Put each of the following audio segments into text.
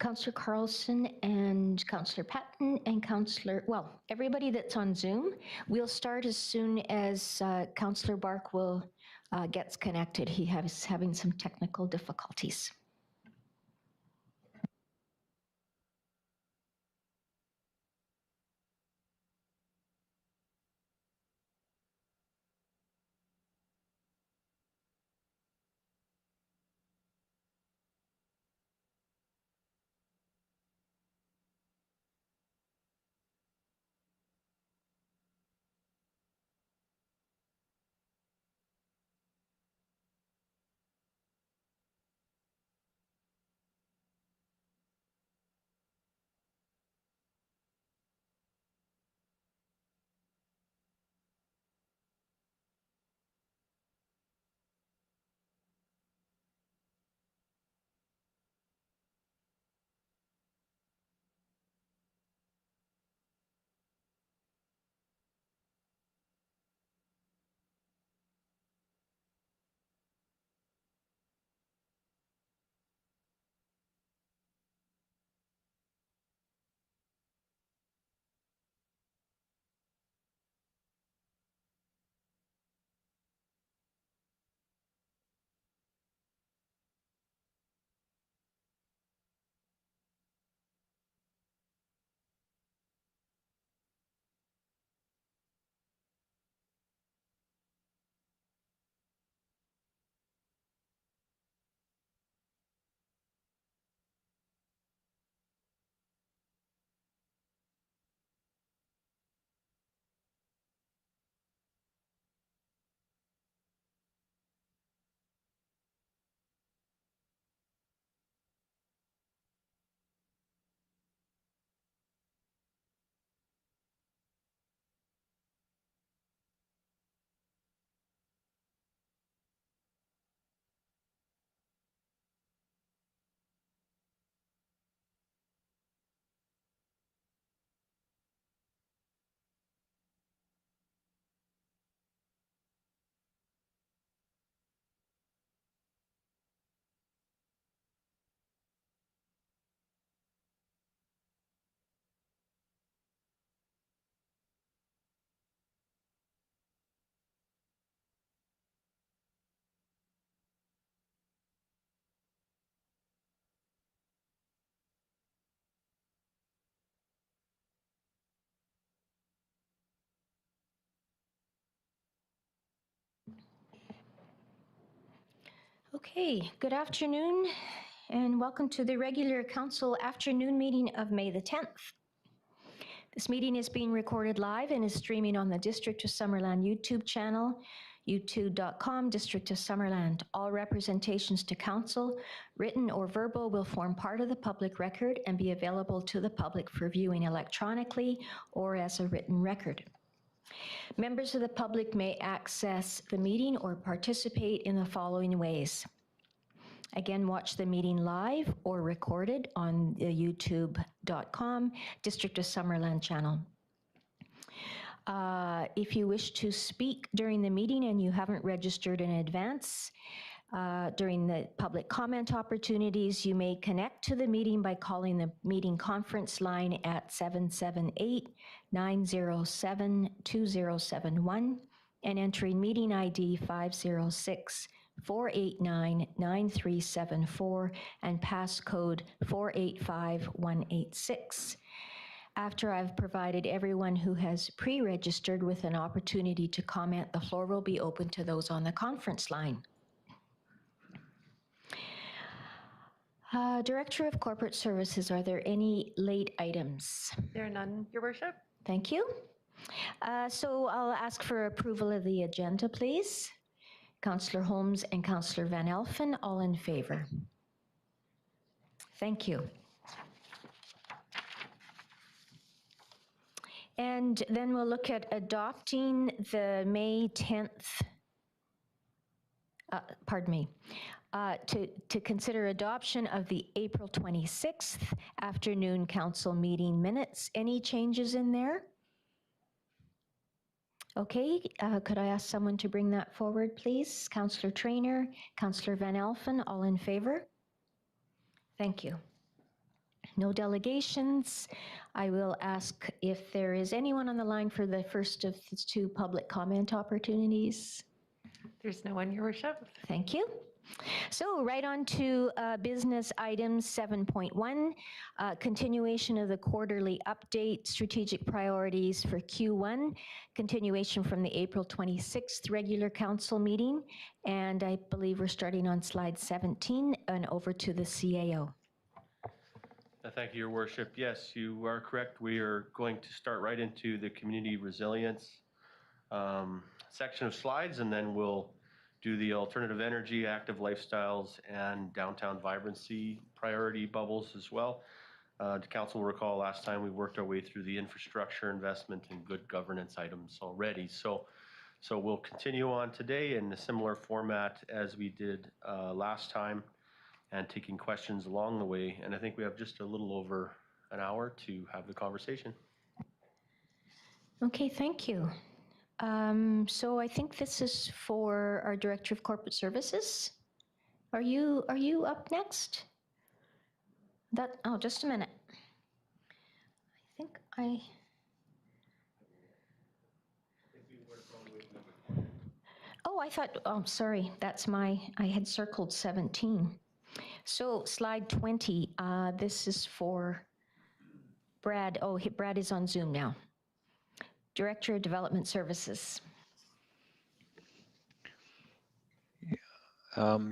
Councillor Carlson and Councillor Patton and everybody that's on Zoom, we'll start as soon as Councillor Bark gets connected. He is having some technical difficulties. Okay, good afternoon and welcome to the regular council afternoon meeting of May the 10th. This meeting is being recorded live and is streaming on the District of Summerland YouTube channel, youtube.com, District of Summerland. All representations to council, written or verbal, will form part of the public record and be available to the public for viewing electronically or as a written record. Members of the public may access the meeting or participate in the following ways. Again, watch the meeting live or recorded on the youtube.com District of Summerland channel. If you wish to speak during the meeting and you haven't registered in advance, during the public comment opportunities, you may connect to the meeting by calling the meeting conference line at 778-907-2071 and entering meeting ID 506-489-9374 and passcode 485186. After I've provided everyone who has pre-registered with an opportunity to comment, the floor will be open to those on the conference line. Director of Corporate Services, are there any late items? There are none, Your Worship. Thank you. So I'll ask for approval of the agenda, please. Councillor Holmes and Councillor Van Elfen, all in favor. Thank you. And then we'll look at adopting the May 10th, to consider adoption of the April 26th afternoon council meeting minutes. Any changes in there? Okay, could I ask someone to bring that forward, please? Councillor Traynor, Councillor Van Alphen, all in favor? Thank you. No delegations. I will ask if there is anyone on the line for the first of the two public comment opportunities. There's no one, Your Worship. Thank you. So right on to business items 7.1, continuation of the quarterly update, strategic priorities for Q1, continuation from the April 26th regular council meeting. And I believe we're starting on slide 17 and over to the CAO. Thank you, Your Worship. Yes, you are correct. We are going to start right into the community resilience section of slides, and then we'll do the alternative energy, active lifestyles, and downtown vibrancy priority bubbles as well. The council will recall last time we worked our way through the infrastructure investment and good governance items already. So we'll continue on today in a similar format as we did last time, and taking questions along the way. And I think we have just a little over an hour to have the conversation. Okay, thank you. So I think this is for our Director of Corporate Services. Are you up next? Oh, just a minute. I think Oh, I thought, oh, sorry, that's I had circled 17. So slide 20, this is for Brad. Oh, Brad is on Zoom now. Director of Development Services.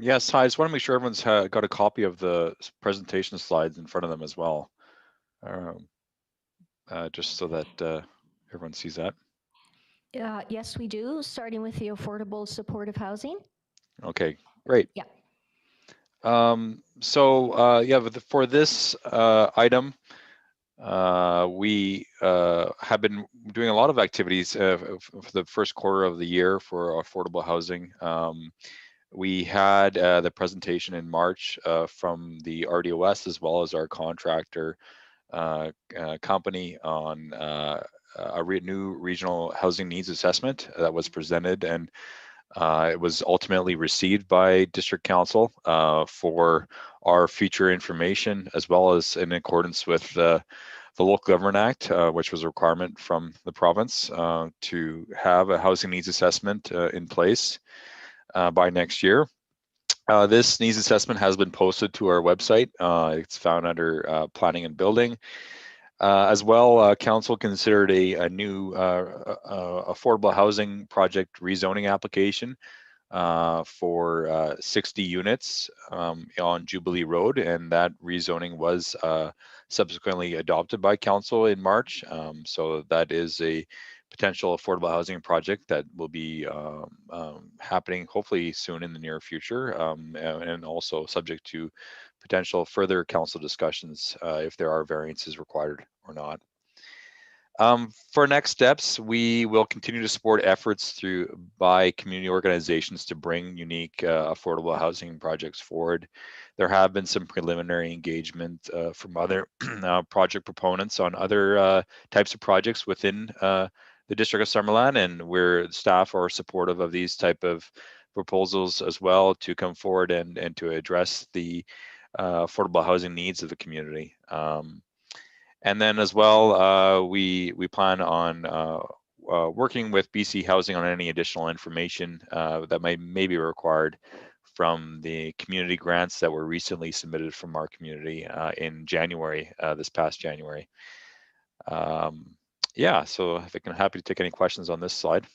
Yes, hi. I just want to make sure everyone's got a copy of the presentation slides in front of them as well, just so that everyone sees that. Yes, we do, starting with the affordable supportive housing. Okay, great. Yeah. For this item, we have been doing a lot of activities for the first quarter of the year for affordable housing. We had the presentation in March from the RDOS as well as our contractor company on a new regional housing needs assessment that was presented, and it was ultimately received by District Council for our future information, as well as in accordance with the Local Government Act, which was a requirement from the province to have a housing needs assessment in place by next year. This needs assessment has been posted to our website. It's found under planning and building. As well, council considered a new affordable housing project rezoning application for 60 units on Jubilee Road, and that rezoning was subsequently adopted by council in March. So that is a potential affordable housing project that will be happening hopefully soon in the near future, and also subject to potential further council discussions if there are variances required or not. For next steps, we will continue to support efforts by community organizations to bring unique affordable housing projects forward. There have been some preliminary engagement from other project proponents on other types of projects within the District of Summerland, and staff are supportive of these type of proposals as well to come forward and to address the affordable housing needs of the community. And then as well, we plan on working with BC Housing on any additional information that may be required from the community grants that were recently submitted from our community in January, this past January. Yeah, so I think I'm happy to take any questions on this slide.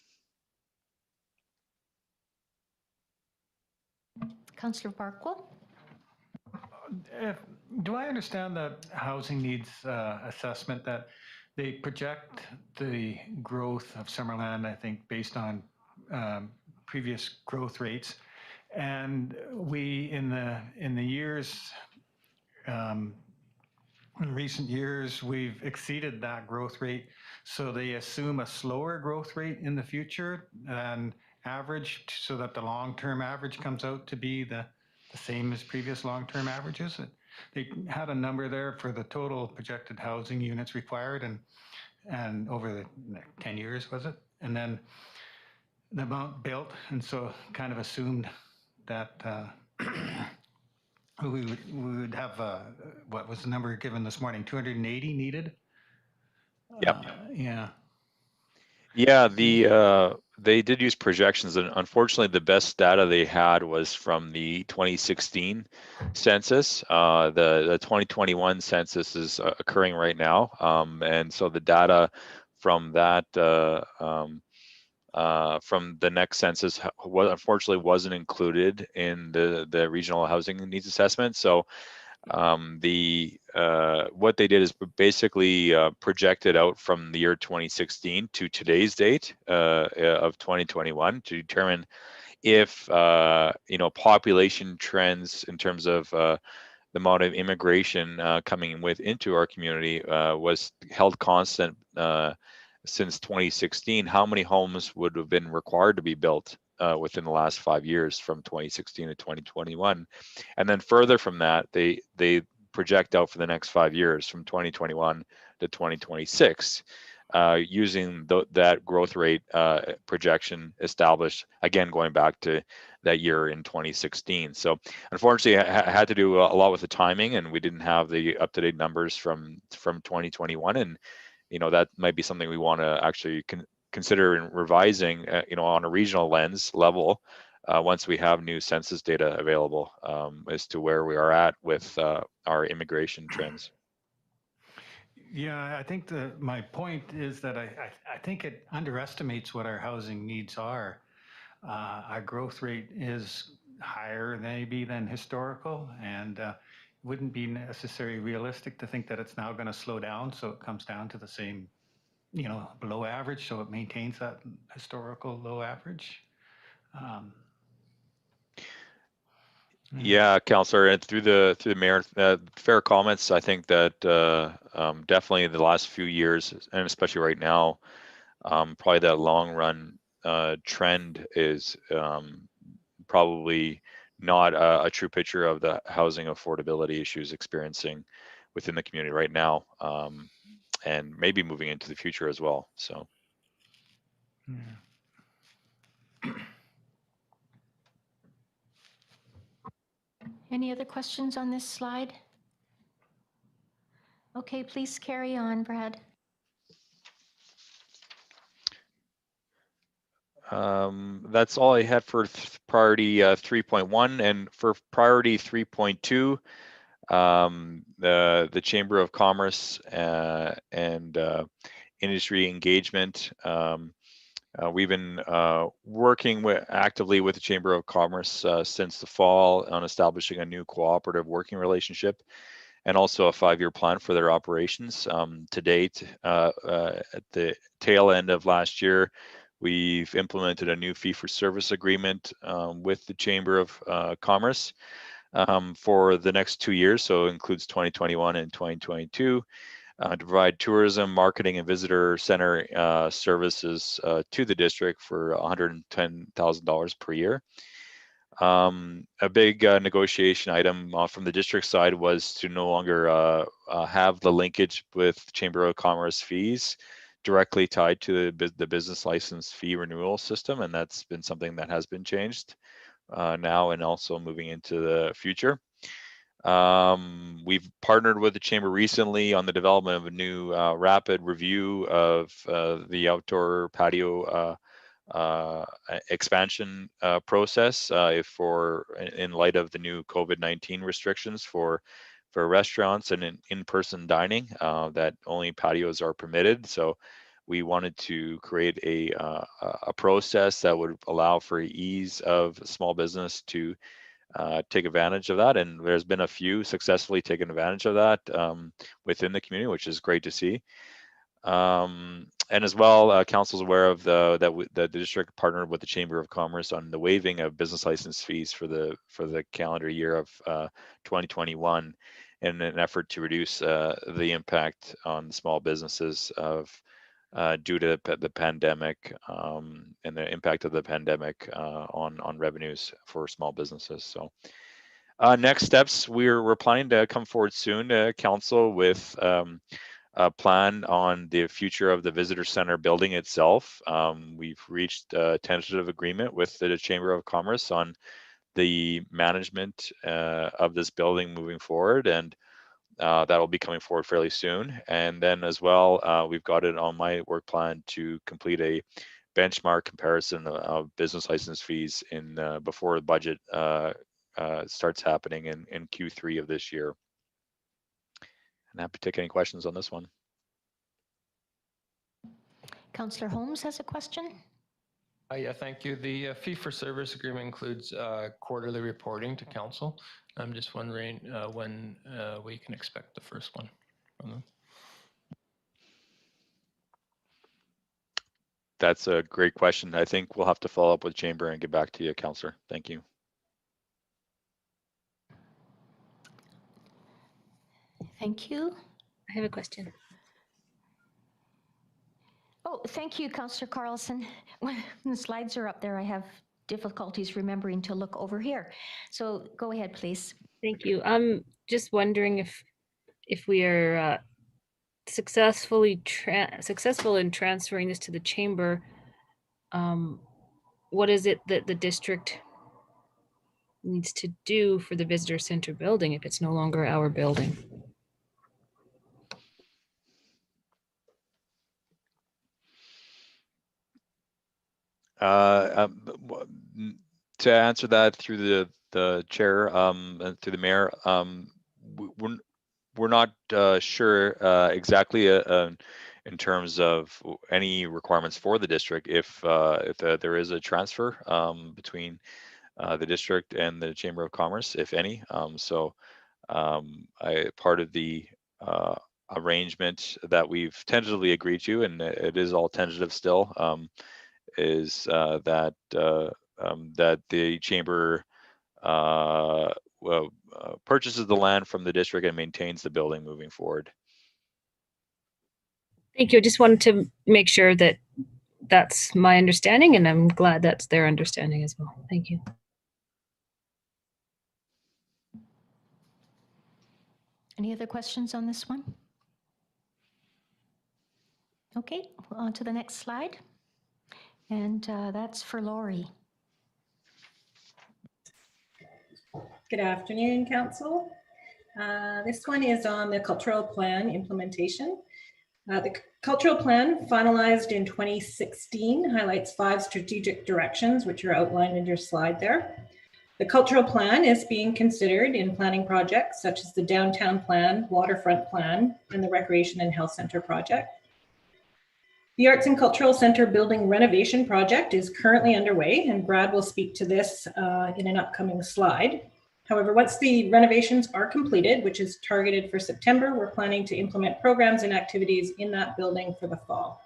Councillor Barkwell. Do I understand that housing needs assessment, that they project the growth of Summerland, I think, based on previous growth rates, and we in the years, in recent years, we've exceeded that growth rate, so they assume a slower growth rate in the future than average, so that the long-term average comes out to be the same as previous long-term averages. They had a number there for the total projected housing units required, and over the 10 years, was it? and then the amount built, and so kind of assumed that we would have, what was the number given this morning, 280 needed? Yep. Yeah. Yeah, they did use projections, and unfortunately, the best data they had was from the 2016 census. The 2021 census is occurring right now, and so the data from that from the next census unfortunately wasn't included in the regional housing needs assessment. So what they did is basically projected out from the year 2016 to today's date of 2021 to determine if population trends in terms of the amount of immigration coming into our community was held constant since 2016. How many homes would have been required to be built within the last 5 years from 2016 to 2021? And then further from that, they project out for the next 5 years from 2021 to 2026 using that growth rate projection established, again, going back to that year in 2016. So unfortunately, I had to do a lot with the timing, and we didn't have the up-to-date numbers from 2021. And that might be something we want to actually consider in revising, on a regional lens level, once we have new census data available as to where we are at with our immigration trends. Yeah, I think my point is that I think it underestimates what our housing needs are. Our growth rate is higher maybe than historical, and wouldn't be necessarily realistic to think that it's now going to slow down, so it comes down to the same, below average, so it maintains that historical low average. Yeah, Councillor, and through the mayor, fair comments. I think that definitely the last few years, and especially right now, probably that long run trend is probably not a true picture of the housing affordability issues experiencing within the community right now, and maybe moving into the future as well. So. Any other questions on this slide? Okay, please carry on, Brad. That's all I had for priority 3.1, and for priority 3.2, the Chamber of Commerce and industry engagement. We've been working actively with the Chamber of Commerce since the fall on establishing a new cooperative working relationship and also a 5-year plan for their operations. To date, at the tail end of last year, we've implemented a new fee-for-service agreement with the Chamber of Commerce for the next 2 years, so it includes 2021 and 2022, to provide tourism, marketing, and visitor center services to the district for $110,000 per year. A big negotiation item from the district side was to no longer have the linkage with Chamber of Commerce fees directly tied to the business license fee renewal system, and that's been something that has been changed now and also moving into the future. We've partnered with the Chamber recently on the development of a new rapid review of the outdoor patio expansion process in light of the new COVID-19 restrictions for restaurants and in-person dining, that only patios are permitted. So we wanted to create a process that would allow for ease of small business to take advantage of that. And there's been a few successfully taken advantage of that within the community, which is great to see. And as well, council's aware of that the district partnered with the Chamber of Commerce on the waiving of business license fees for the calendar year of 2021 in an effort to reduce the impact on small businesses due to the pandemic and the impact of the pandemic on revenues for small businesses. So next steps, we're planning to come forward soon to council with plan on the future of the visitor center building itself. We've reached a tentative agreement with the Chamber of Commerce on the management of this building moving forward, and that will be coming forward fairly soon. And then as well, we've got it on my work plan to complete a benchmark comparison of business license fees in before the budget starts happening in Q3 of this year. And happy to take any questions on this one. Councillor Holmes has a question. Yeah, thank you. The fee-for-service agreement includes quarterly reporting to council. I'm just wondering when we can expect the first one from them. That's a great question. I think we'll have to follow up with Chamber and get back to you, Councillor. Thank you. Thank you. I have a question. Oh, thank you, Councillor Carlson. When the slides are up there, I have difficulties remembering to look over here. So go ahead, please. Thank you. I'm just wondering if we are successful in transferring this to the chamber. What is it that the district needs to do for the visitor center building if it's no longer our building? To answer that through the chair and through the mayor, we're not sure exactly in terms of any requirements for the district if there is a transfer between the district and the Chamber of Commerce, if any. Part of the arrangement that we've tentatively agreed to, and it is all tentative still, is that the chamber purchases the land from the district and maintains the building moving forward. Thank you. I just wanted to make sure that that's my understanding, and I'm glad that's their understanding as well. Thank you. Any other questions on this one? Okay, on to the next slide. And that's for Lori. Good afternoon, Council. This one is on the cultural plan implementation. The cultural plan, finalized in 2016, highlights 5 strategic directions, which are outlined in your slide there. The cultural plan is being considered in planning projects such as the downtown plan, waterfront plan, and the recreation and health center project. The Arts and Cultural Center building renovation project is currently underway, and Brad will speak to this in an upcoming slide. However, once the renovations are completed, which is targeted for September, we're planning to implement programs and activities in that building for the fall.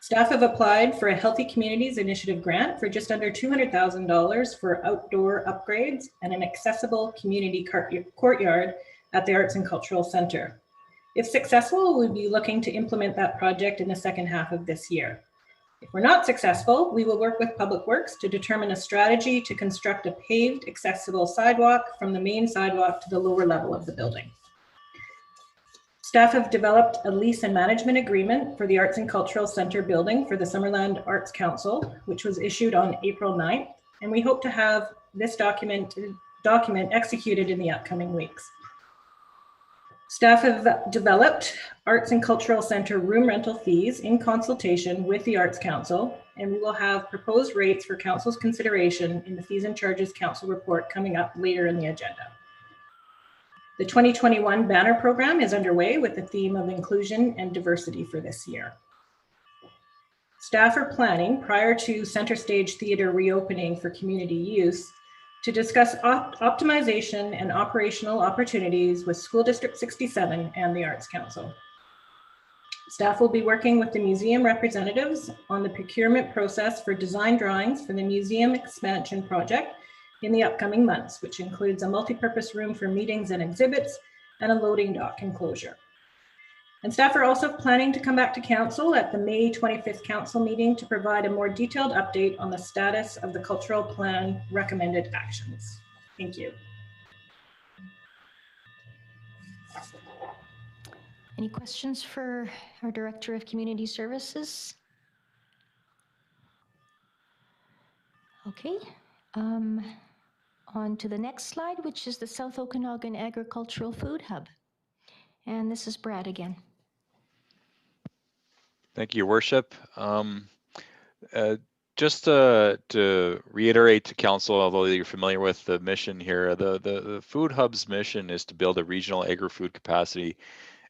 Staff have applied for a Healthy Communities Initiative grant for just under $200,000 for outdoor upgrades and an accessible community courtyard at the Arts and Cultural Center. If successful, we'll be looking to implement that project in the second half of this year. If we're not successful, we will work with Public Works to determine a strategy to construct a paved, accessible sidewalk from the main sidewalk to the lower level of the building. Staff have developed a lease and management agreement for the Arts and Cultural Center building for the Summerland Arts Council, which was issued on April 9th, and we hope to have this document executed in the upcoming weeks. Staff have developed Arts and Cultural Center room rental fees in consultation with the Arts Council, and we will have proposed rates for Council's consideration in the Fees and Charges Council report coming up later in the agenda. The 2021 banner program is underway with the theme of inclusion and diversity for this year. Staff are planning, prior to Center Stage Theatre reopening for community use, to discuss optimization and operational opportunities with School District 67 and the Arts Council. Staff will be working with the museum representatives on the procurement process for design drawings for the museum expansion project in the upcoming months, which includes a multi-purpose room for meetings and exhibits and a loading dock enclosure. And staff are also planning to come back to Council at the May 25th Council meeting to provide a more detailed update on the status of the cultural plan recommended actions. Thank you. Any questions for our Director of Community Services? Okay. On to the next slide, which is the South Okanagan Agricultural Food Hub. And this is Brad again. Thank you, Your Worship. Just to reiterate to Council, although you're familiar with the mission here, the Food Hub's mission is to build a regional agri-food capacity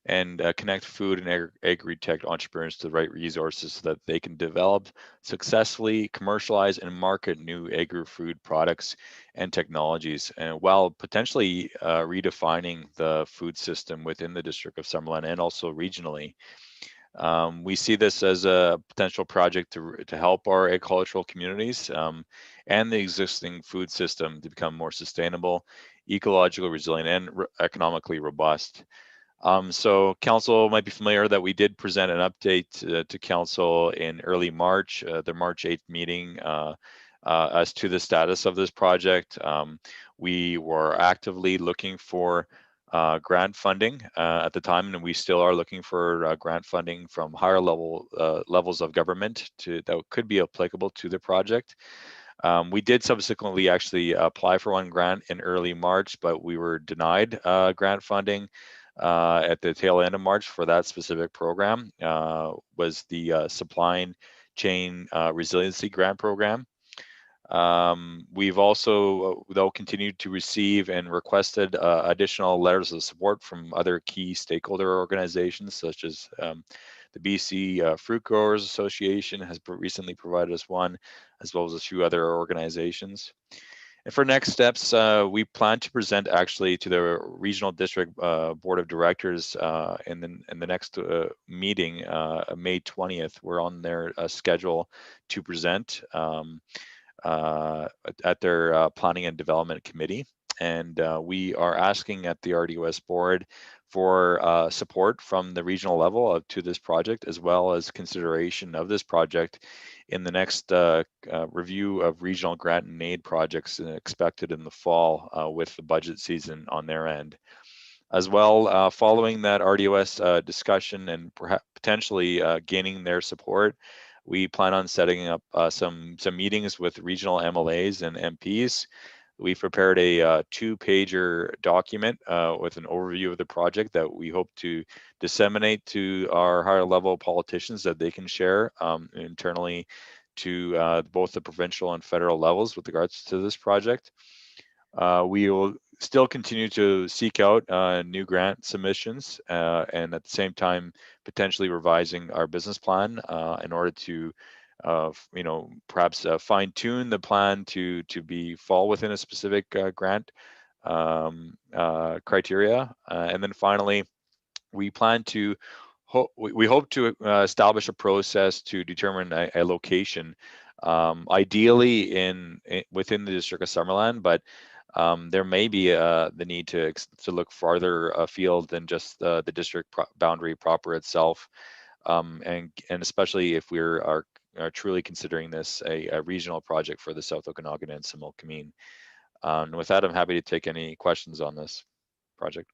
and connect food and agri-tech entrepreneurs to the right resources so that they can develop, successfully commercialize, and market new agri-food products and technologies, and while potentially redefining the food system within the District of Summerland and also regionally. We see this as a potential project to help our agricultural communities and the existing food system to become more sustainable, ecological resilient, and economically robust. So Council might be familiar that we did present an update to Council in early March, the March 8th meeting, as to the status of this project. We were actively looking for grant funding at the time, and we still are looking for grant funding from higher levels of government that could be applicable to the project. We did subsequently actually apply for one grant in early March, but we were denied grant funding at the tail end of March for that specific program. Was the Supply Chain Resiliency Grant Program. We've also, though, continued to receive and requested additional letters of support from other key stakeholder organizations, such as the BC Fruit Growers Association has recently provided us one, as well as a few other organizations. And for next steps, we plan to present actually to the Regional District Board of Directors in the next meeting, May 20th. We're on their schedule to present at their Planning and Development Committee. And we are asking at the RDOS board for support from the regional level to this project, as well as consideration of this project in the next review of regional grant and aid projects expected in the fall with the budget season on their end. As well, following that RDOS discussion and perhaps potentially gaining their support, we plan on setting up some meetings with regional MLAs and MPs. We've prepared a 2-pager document with an overview of the project that we hope to disseminate to our higher level politicians that they can share internally to both the provincial and federal levels with regards to this project. We will still continue to seek out new grant submissions and at the same time potentially revising our business plan in order to perhaps fine tune the plan to fall within a specific grant criteria. And then finally, we plan to we hope to establish a process to determine a location, ideally within the District of Summerland, but there may be the need to look farther afield than just the district boundary proper itself, and especially if we are truly considering this a regional project for the South Okanagan and Similkameen. And with that, I'm happy to take any questions on this project.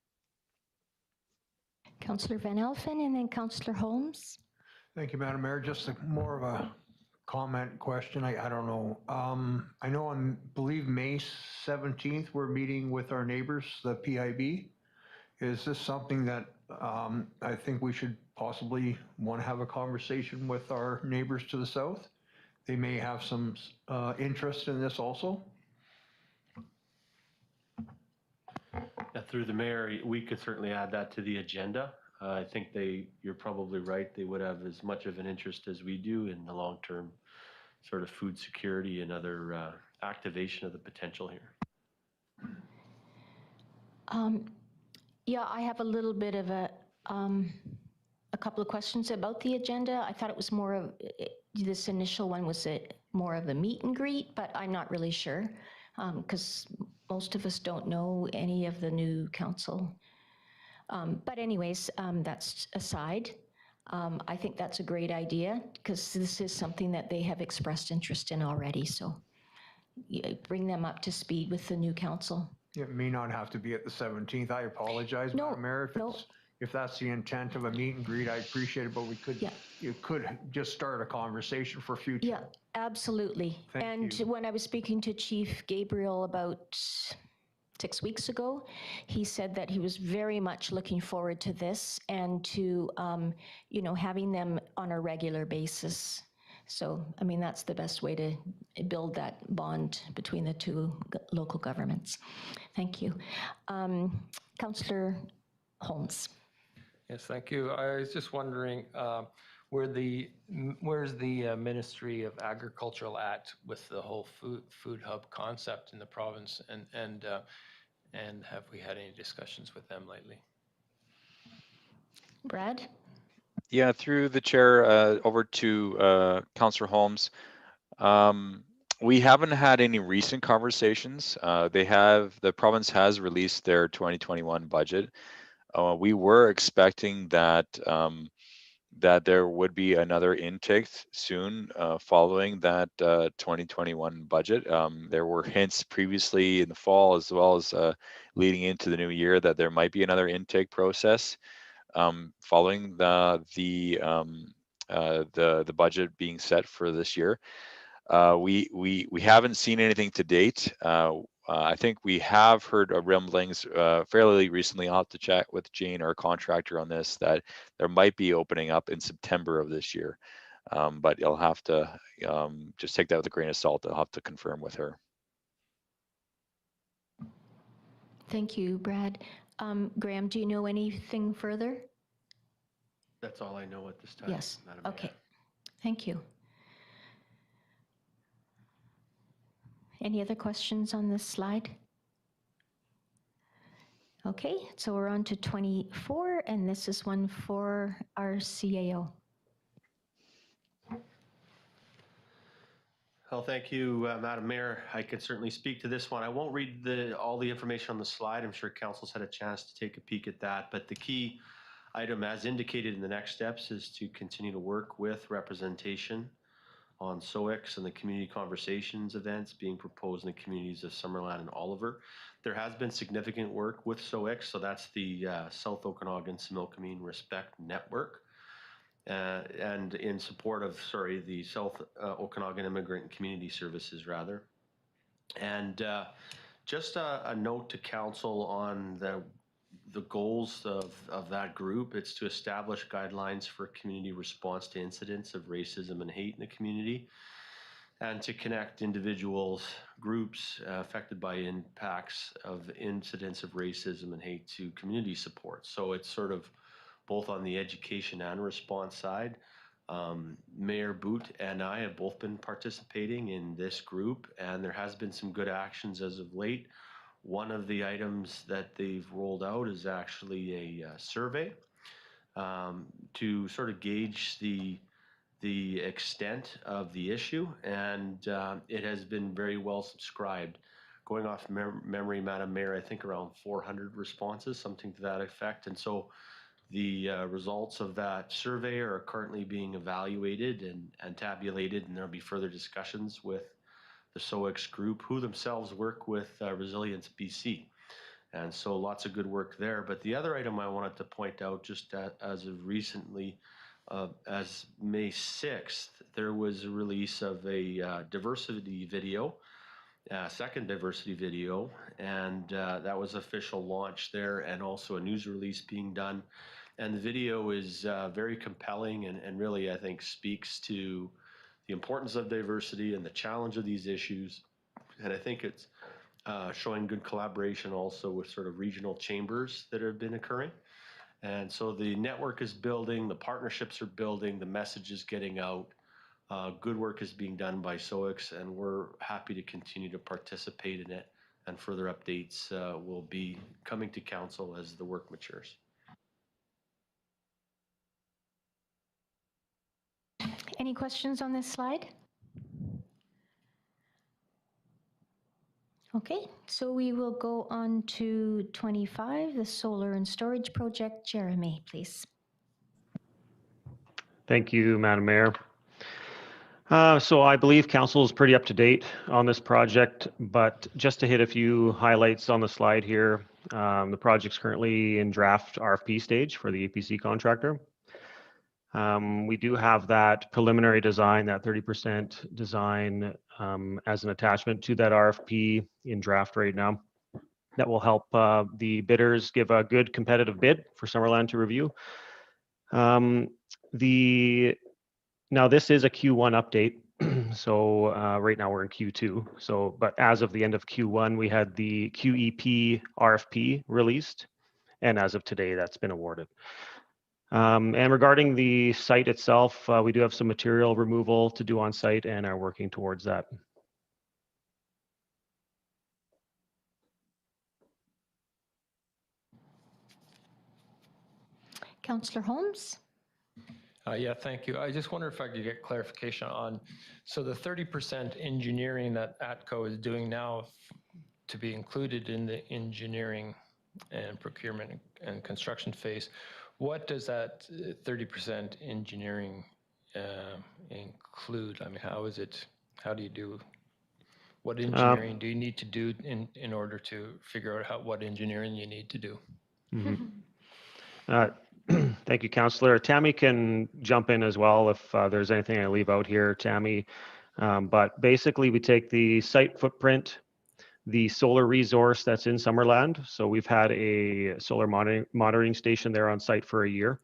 Councillor Van Elfen and then Councillor Holmes. Thank you, Madam Mayor. Just more of a comment question. I don't know. I know believe May 17th, we're meeting with our neighbors, the PIB. Is this something that I think we should possibly want to have a conversation with our neighbors to the south? They may have some interest in this also. Through the mayor, we could certainly add that to the agenda. I think you're probably right. They would have as much of an interest as we do in the long-term sort of food security and other activation of the potential here. Yeah, I have a little bit of a couple of questions about the agenda. I thought it was more of, this initial one was more of a meet and greet, but I'm not really sure because most of us don't know any of the new council. But anyways, that's aside. I think that's a great idea because this is something that they have expressed interest in already. So bring them up to speed with the new council. It may not have to be at the 17th. I apologize, Madam Mayor, if it's if that's the intent of a meet and greet, I appreciate it, but Yeah. you could just start a conversation for future. Yeah, absolutely. Thank And you. when I was speaking to Chief Gabriel about 6 weeks ago, he said that he was very much looking forward to this and to, having them on a regular basis. So, I mean, that's the best way to build that bond between the two local governments. Thank you. Councillor Holmes. Yes, thank you. I was just wondering, where's the Ministry of Agricultural at with the whole food hub concept in the province, and have we had any discussions with them lately? Brad? Yeah, through the chair, over to Councillor Holmes. We haven't had any recent conversations. The province has released their 2021 budget. We were expecting that that there would be another intake soon following that 2021 budget. There were hints previously in the fall, as well as leading into the new year, that there might be another intake process following the budget being set for this year. We haven't seen anything to date. I think we have heard rumblings fairly recently. I'll have to chat with Jane, our contractor, on this, that there might be opening up in September of this year. But you'll have to just take that with a grain of salt. I'll have to confirm with her. Thank you, Brad. Graham, do you know anything further? That's all I know at this time. Yes. Madam Mayor. Okay. Thank you. Any other questions on this slide? Okay, so we're on to 24, and this is one for our CAO. Well, thank you, Madam Mayor. I could certainly speak to this one. I won't read all the information on the slide. I'm sure Council's had a chance to take a peek at that, but the key item, as indicated in the next steps, is to continue to work with representation on SOEX and the community conversations events being proposed in the communities of Summerland and Oliver. There has been significant work with SOEX, so that's the South Okanagan Similkameen Respect Network, and in support of, the South Okanagan Immigrant and Community Services, rather. And just a note to Council on the goals of that group. It's to establish guidelines for community response to incidents of racism and hate in the community, and to connect individuals, groups affected by impacts of incidents of racism and hate to community support. So it's sort of both on the education and response side. Mayor Boot and I have both been participating in this group, and there has been some good actions as of late. One of the items that they've rolled out is actually a survey to sort of gauge the extent of the issue, and it has been very well subscribed. Going off memory, Madam Mayor, I think around 400 responses, something to that effect. And so the results of that survey are currently being evaluated and tabulated, and there'll be further discussions with the SOEX group, who themselves work with Resilience BC. And so lots of good work there. But the other item I wanted to point out, just as of recently, as May 6th, there was a release of a diversity video, second diversity video, and that was official launch there, and also a news release being done. And the video is very compelling and really, I think, speaks to the importance of diversity and the challenge of these issues. And I think it's showing good collaboration also with sort of regional chambers that have been occurring. And so the network is building, the partnerships are building, the message is getting out. Good work is being done by SOEX, and we're happy to continue to participate in it. And further updates will be coming to council as the work matures. Any questions on this slide? Okay, so we will go on to 25, the solar and storage project. Jeremy, please. Thank you, Madam Mayor. So I believe council is pretty up to date on this project, but just to hit a few highlights on the slide here. The project's currently in draft RFP stage for the EPC contractor. We do have that preliminary design, that 30% design as an attachment to that RFP in draft right now. That will help the bidders give a good competitive bid for Summerland to review. Now this is a Q1 update. So right now we're in Q2. So, but as of the end of Q1, we had the QEP RFP released. And as of today, that's been awarded. And regarding the site itself, we do have some material removal to do on site and are working towards that. Councillor Holmes? Yeah, thank you. I just wonder if I could get clarification on, so the 30% engineering that ATCO is doing now to be included in the engineering and procurement and construction phase, what does that 30% engineering include? I mean, how do you do, what engineering do you need to do in order to figure out what engineering you need to do? Thank you, Councillor. Tammy can jump in as well if there's anything I leave out here, Tammy. But basically, we take the site footprint, the solar resource that's in Summerland. So we've had a solar monitoring station there on site for a year.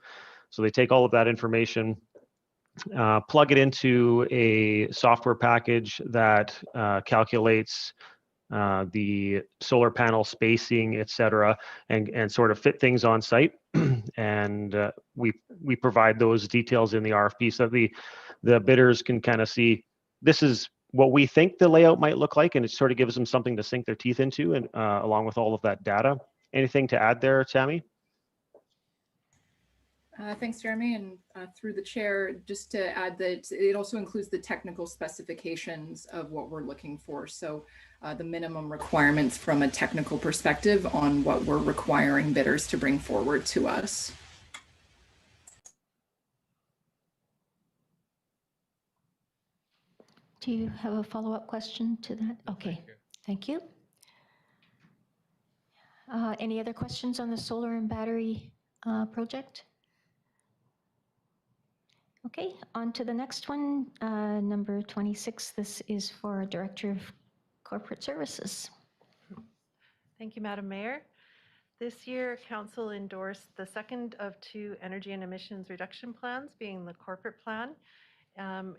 So they take all of that information, plug it into a software package that calculates the solar panel spacing, et cetera, and sort of fit things on site. And we provide those details in the RFP so the bidders can kind of see this is what we think the layout might look like, and it sort of gives them something to sink their teeth into, and along with all of that data. Anything to add there, Tammy? Thanks, Jeremy. And through the chair, just to add that it also includes the technical specifications of what we're looking for. So the minimum requirements from a technical perspective on what we're requiring bidders to bring forward to us. Do you have a follow-up question to that? Okay, thank you. Any other questions on the solar and battery project? Okay, on to the next one, number 26. This is for Director of Corporate Services. Thank you, Madam Mayor. This year, Council endorsed the second of two energy and emissions reduction plans, being the corporate plan.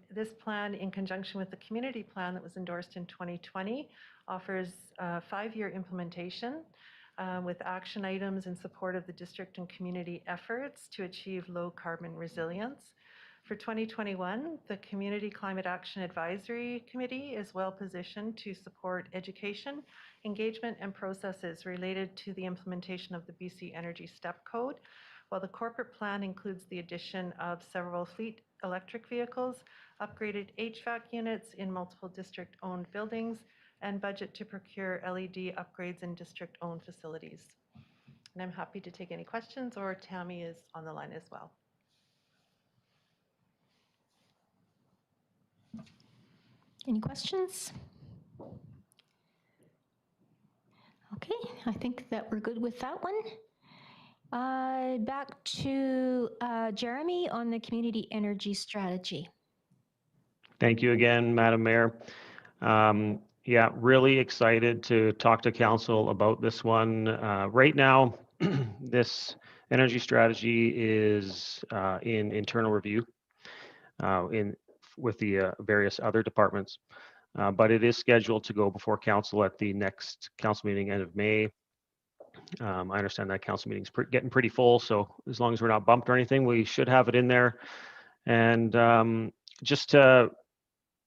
This plan, in conjunction with the community plan that was endorsed in 2020, offers a 5-year implementation with action items in support of the district and community efforts to achieve low carbon resilience. For 2021, the Community Climate Action Advisory Committee is well positioned to support education, engagement, and processes related to the implementation of the BC Energy Step Code, while the corporate plan includes the addition of several fleet electric vehicles, upgraded HVAC units in multiple district-owned buildings, and budget to procure LED upgrades in district-owned facilities. And I'm happy to take any questions, or Tammy is on the line as well. Any questions? Okay, I think that we're good with that one. Back to Jeremy on the community energy strategy. Thank you again, Madam Mayor. Yeah, really excited to talk to council about this one. Right now, this energy strategy is in internal review with the various other departments, but it is scheduled to go before council at the next council meeting end of May. I understand that council meeting's getting pretty full, so as long as we're not bumped or anything, we should have it in there. And just to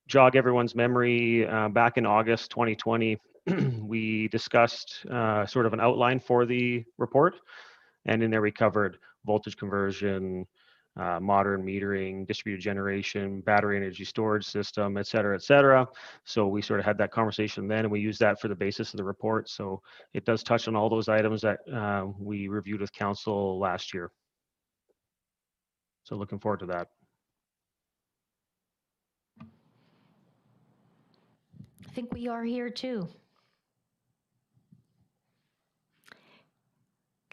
jog everyone's memory, back in August 2020, we discussed sort of an outline for the report, and in there we covered voltage conversion, modern metering, distributed generation, battery energy storage system, et cetera, et cetera. So we sort of had that conversation then, and we used that for the basis of the report. So it does touch on all those items that we reviewed with council last year. So looking forward to that. I think we are here too.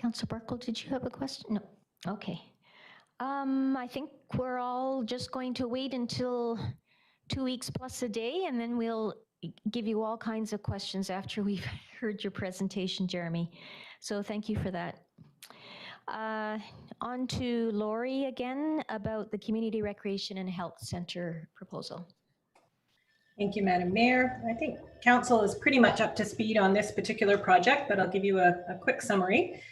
Councillor Barkle, did you have a question? No. Okay. I think we're all just going to wait until 2 weeks plus a day, and then we'll give you all kinds of questions after we've heard your presentation, Jeremy. So thank you for that. On to Lori again about the Community Recreation and Health Center proposal. Thank you, Madam Mayor. I think Council is pretty much up to speed on this particular project, but I'll give you a quick summary.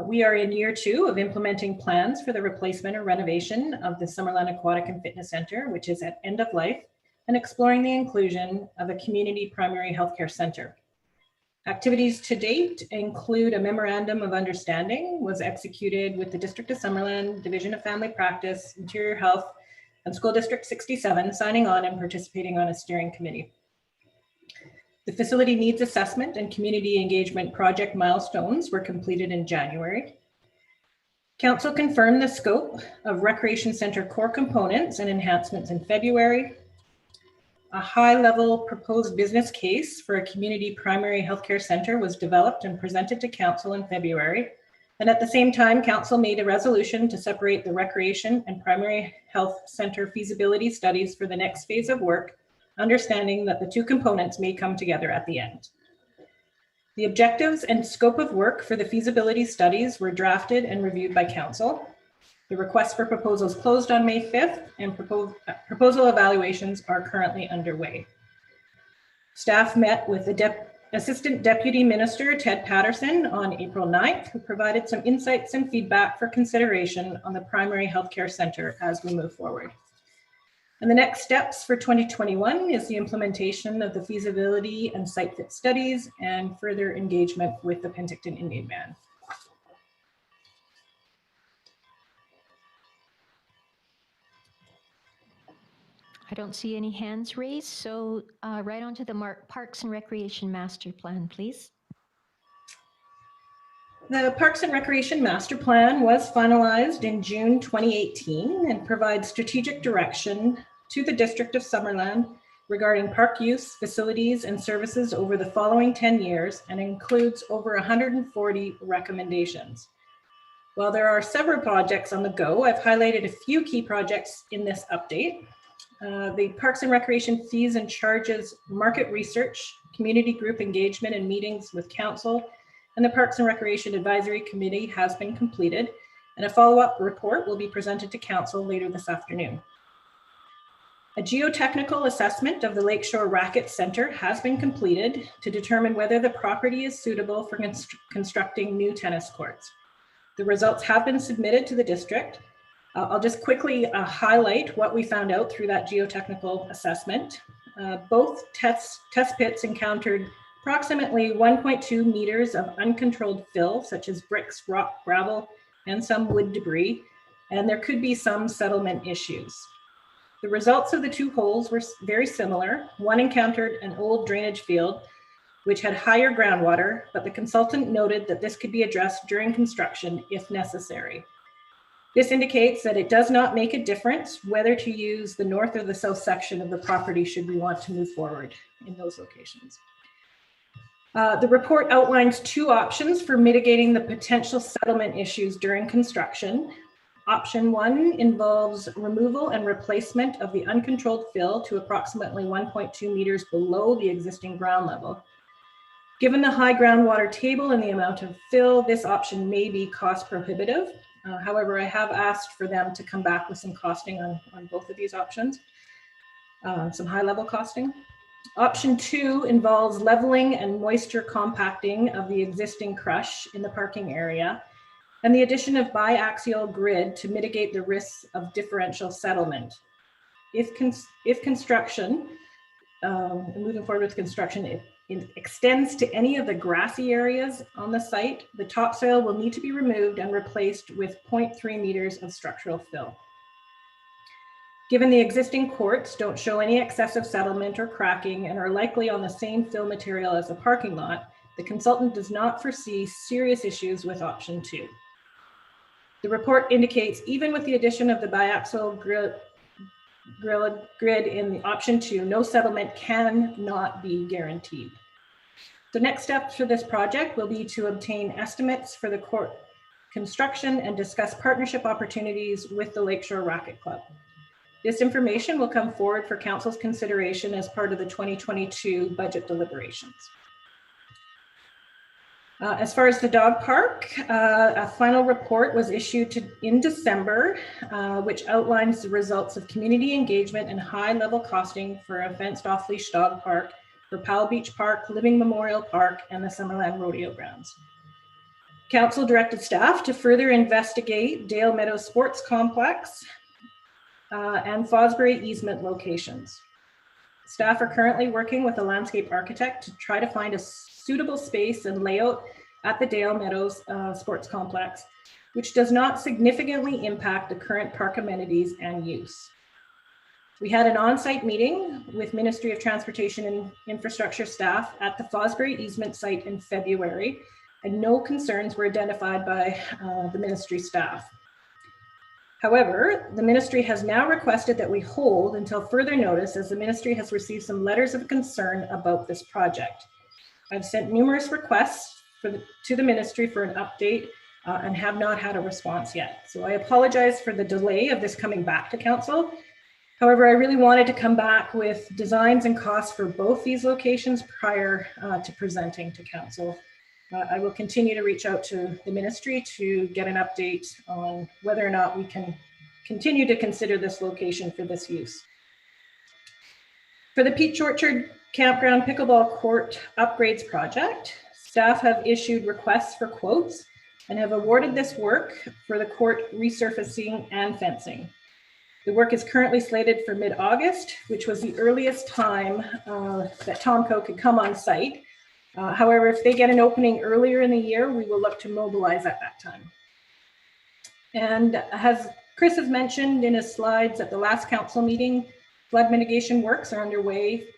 We are in year 2 of implementing plans for the replacement or renovation of the Summerland Aquatic and Fitness Center, which is at end of life, and exploring the inclusion of a community primary healthcare center. Activities to date include a memorandum of understanding was executed with the District of Summerland, Division of Family Practice, Interior Health, and School District 67 signing on and participating on a steering committee. The facility needs assessment and community engagement project milestones were completed in January. Council confirmed the scope of Recreation Center core components and enhancements in February. A high-level proposed business case for a community primary healthcare center was developed and presented to Council in February. And at the same time, Council made a resolution to separate the recreation and primary health center feasibility studies for the next phase of work, understanding that the two components may come together at the end. The objectives and scope of work for the feasibility studies were drafted and reviewed by Council. The request for proposals closed on May 5th and proposal evaluations are currently underway. Staff met with the Assistant Deputy Minister, Ted Patterson, on April 9th, who provided some insights and feedback for consideration on the primary healthcare center as we move forward. And the next steps for 2021 is the implementation of the feasibility and site fit studies and further engagement with the Penticton Indian Band. I don't see any hands raised, so right on to the Parks and Recreation Master Plan, please. The Parks and Recreation Master Plan was finalized in June 2018 and provides strategic direction to the District of Summerland regarding park use, facilities, and services over the following 10 years and includes over 140 recommendations. While there are several projects on the go, I've highlighted a few key projects in this update. The Parks and Recreation fees and charges, market research, community group engagement and meetings with Council, and the Parks and Recreation Advisory Committee has been completed, and a follow-up report will be presented to Council later this afternoon. A geotechnical assessment of the Lakeshore Racket Center has been completed to determine whether the property is suitable for constructing new tennis courts. The results have been submitted to the district. I'll just quickly highlight what we found out through that geotechnical assessment. Both test pits encountered approximately 1.2 meters of uncontrolled fill, such as bricks, rock, gravel, and some wood debris, and there could be some settlement issues. The results of the two holes were very similar. One encountered an old drainage field, which had higher groundwater, but the consultant noted that this could be addressed during construction if necessary. This indicates that it does not make a difference whether to use the north or the south section of the property should we want to move forward in those locations. The report outlines two options for mitigating the potential settlement issues during construction. Option 1 involves removal and replacement of the uncontrolled fill to approximately 1.2 meters below the existing ground level. Given the high groundwater table and the amount of fill, this option may be cost prohibitive. However, I have asked for them to come back with some costing on both of these options, some high-level costing. Option 2 involves leveling and moisture compacting of the existing crush in the parking area and the addition of biaxial grid to mitigate the risks of differential settlement. If construction, moving forward with construction, it extends to any of the grassy areas on the site, the topsoil will need to be removed and replaced with 0.3 meters of structural fill. Given the existing courts don't show any excessive settlement or cracking and are likely on the same fill material as the parking lot, the consultant does not foresee serious issues with option 2. The report indicates even with the addition of the biaxial grid in the option 2, no settlement cannot be guaranteed. The next steps for this project will be to obtain estimates for the court construction and discuss partnership opportunities with the Lakeshore Racquet Club. This information will come forward for council's consideration as part of the 2022 budget deliberations. As far as the dog park, a final report was issued in December, which outlines the results of community engagement and high-level costing for a fenced off-leash dog park for Powell Beach Park, Living Memorial Park, and the Summerland Rodeo Grounds. Council directed staff to further investigate Dale Meadows Sports Complex and Fosbury easement locations. Staff are currently working with a landscape architect to try to find a suitable space and layout at the Dale Meadows Sports Complex, which does not significantly impact the current park amenities and use. We had an on-site meeting with Ministry of Transportation and Infrastructure staff at the Fosbury easement site in February, and no concerns were identified by the ministry staff. However, the ministry has now requested that we hold until further notice, as the ministry has received some letters of concern about this project. I've sent numerous requests to the ministry for an update and have not had a response yet. So I apologize for the delay of this coming back to council. However, I really wanted to come back with designs and costs for both these locations prior to presenting to council. I will continue to reach out to the ministry to get an update on whether or not we can continue to consider this location for this use. For the Peach Orchard Campground Pickleball Court Upgrades Project, staff have issued requests for quotes and have awarded this work for the court resurfacing and fencing. The work is currently slated for mid-August, which was the earliest time that Tomco could come on site. However, if they get an opening earlier in the year, we will look to mobilize at that time. And as Chris has mentioned in his slides at the last council meeting, flood mitigation works are underway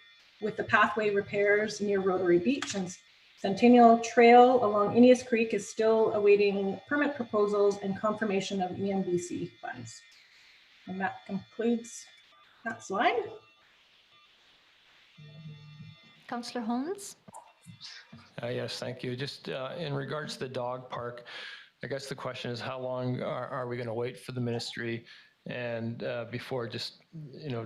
with the pathway repairs near Rotary Beach, and Centennial Trail along Ineas Creek is still awaiting permit proposals and confirmation of EMBC funds. And that concludes that slide. Councillor Holmes? Yes, thank you. Just in regards to the dog park, I guess the question is, how long are we going to wait for the ministry and before just,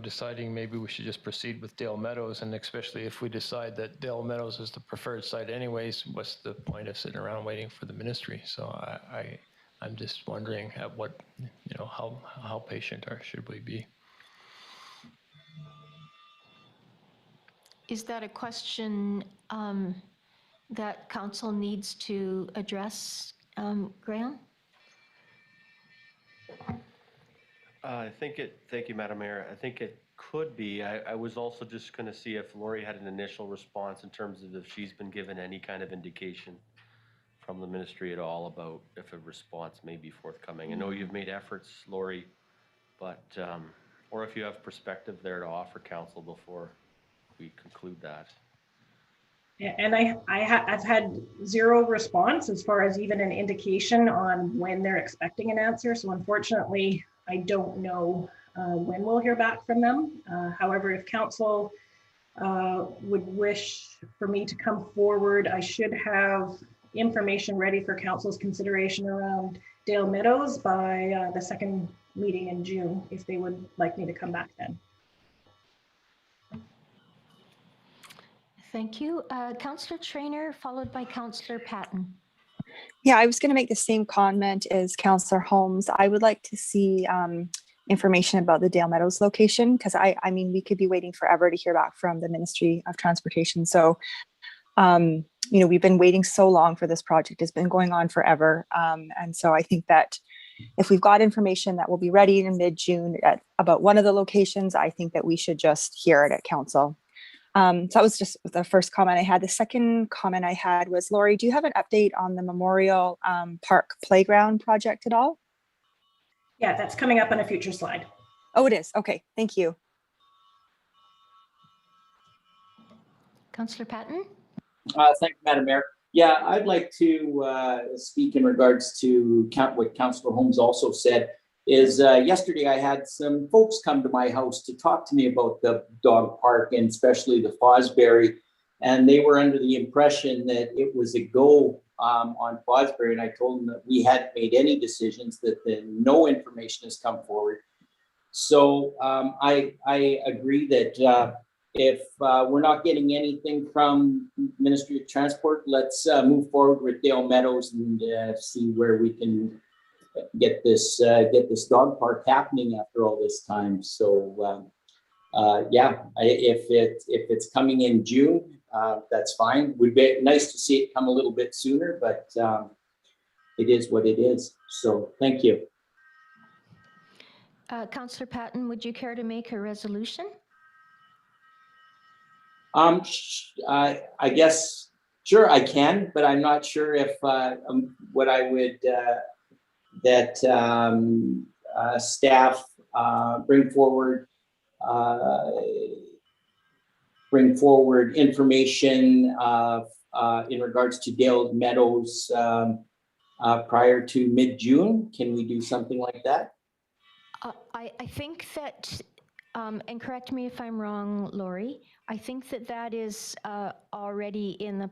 deciding maybe we should just proceed with Dale Meadows, and especially if we decide that Dale Meadows is the preferred site anyways, what's the point of sitting around waiting for the ministry? So I'm just wondering at what, how patient should we be? Is that a question that council needs to address, Graham? Thank you, Madam Mayor. I think it could be. I was also just going to see if Lori had an initial response in terms of if she's been given any kind of indication from the ministry at all about if a response may be forthcoming. I know you've made efforts, Lori, but, or if you have perspective there to offer council before we conclude that. Yeah, and I've had zero response as far as even an indication on when they're expecting an answer. So unfortunately, I don't know when we'll hear back from them. However, if council would wish for me to come forward, I should have information ready for council's consideration around Dale Meadows by the second meeting in June, if they would like me to come back then. Thank you. Councillor Traynor, followed by Councillor Patton. Yeah, I was going to make the same comment as Councillor Holmes. I would like to see information about the Dale Meadows location, because I mean, we could be waiting forever to hear back from the Ministry of Transportation. So, we've been waiting so long for this project. It's been going on forever. And so I think that if we've got information that will be ready in mid-June about one of the locations, I think that we should just hear it at council. So that was just the first comment I had. The second comment I had was, Lori, do you have an update on the Memorial Park Playground project at all? Yeah, that's coming up on a future slide. Oh, it is. Okay, thank you. Councillor Patton? Thank you, Madam Mayor. Yeah, I'd like to speak in regards to what Councillor Holmes also said. Is yesterday I had some folks come to my house to talk to me about the dog park, and especially the Fosbury. And they were under the impression that it was a go on Fosbury. And I told them that we hadn't made any decisions, that no information has come forward. So I agree that if we're not getting anything from Ministry of Transport, let's move forward with Dale Meadows and see where we can get this dog park happening after all this time. So yeah, if it's coming in June, that's fine. Would be nice to see it come a little bit sooner, but it is what it is. So thank you. Councillor Patton, would you care to make a resolution? I guess, sure, I can, but I'm not sure if what I would, that staff bring forward information in regards to Dale Meadows prior to mid-June. Can we do something like that? I think that, and correct me if I'm wrong, Lori, I think that that is already in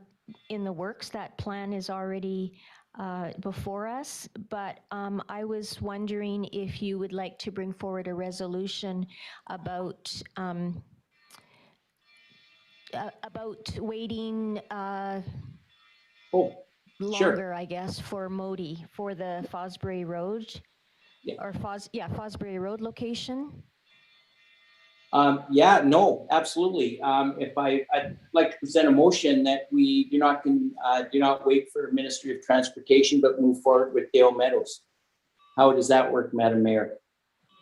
the works. That plan is already before us, but I was wondering if you would like to bring forward a resolution about waiting longer, sure. I guess, for Modi, for the Fosbury Road, yeah. or Fosbury Road location. Yeah, no, absolutely. I'd like to present a motion that we do not wait for Ministry of Transportation, but move forward with Dale Meadows. How does that work, Madam Mayor?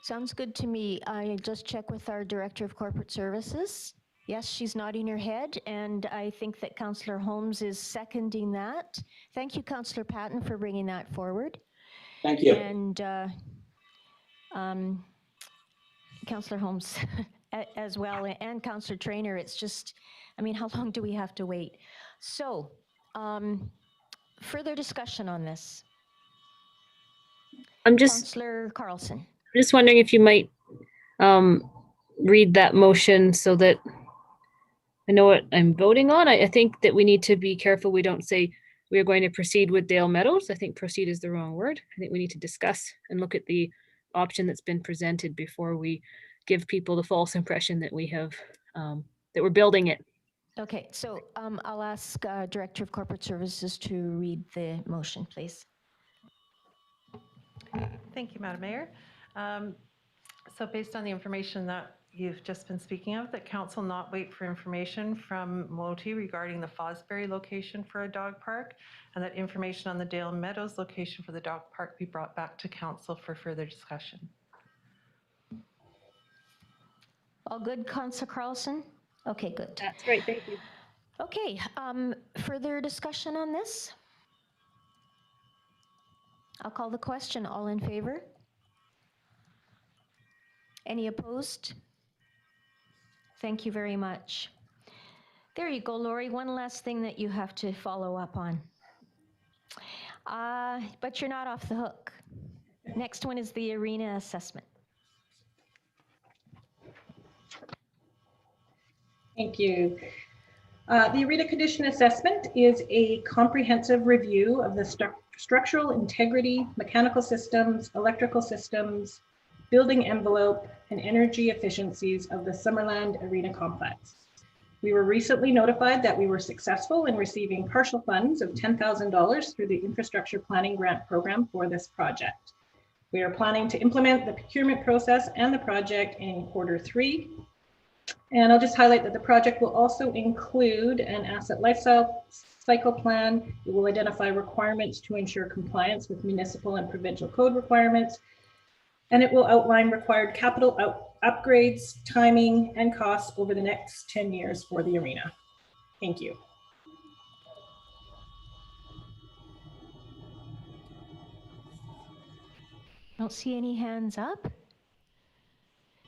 Sounds good to me. I just checked with our Director of Corporate Services. Yes, she's nodding her head, and I think that Councillor Holmes is seconding that. Thank you, Councillor Patton, for bringing that forward. Thank you. And Councillor Holmes as well, and Councillor Traynor. It's just, I mean, how long do we have to wait? So, further discussion on this. Councillor Carlson. I'm just wondering if you might read that motion so that I know what I'm voting on. I think that we need to be careful we don't say we are going to proceed with Dale Meadows. I think proceed is the wrong word. I think we need to discuss and look at the option that's been presented before we give people the false impression that we have, that we're building it. Okay, so I'll ask Director of Corporate Services to read the motion, please. Thank you, Madam Mayor. So based on the information that you've just been speaking of, that council not wait for information from Moti regarding the Fosbury location for a dog park, and that information on the Dale Meadows location for the dog park be brought back to council for further discussion. All good, Councillor Carlson? Okay, good. That's great, thank you. Okay, further discussion on this? I'll call the question. All in favor? Any opposed? Thank you very much. There you go, Lori. One last thing that you have to follow up on. But you're not off the hook. Next one is the arena assessment. Thank you. The arena condition assessment is a comprehensive review of the structural integrity, mechanical systems, electrical systems, building envelope, and energy efficiencies of the Summerland Arena Complex. We were recently notified that we were successful in receiving partial funds of $10,000 through the Infrastructure Planning Grant Program for this project. We are planning to implement the procurement process and the project in Q3. And I'll just highlight that the project will also include an asset cycle plan. It will identify requirements to ensure compliance with municipal and provincial code requirements. And it will outline required capital upgrades, timing, and costs over the next 10 years for the arena. Thank you. Don't see any hands up.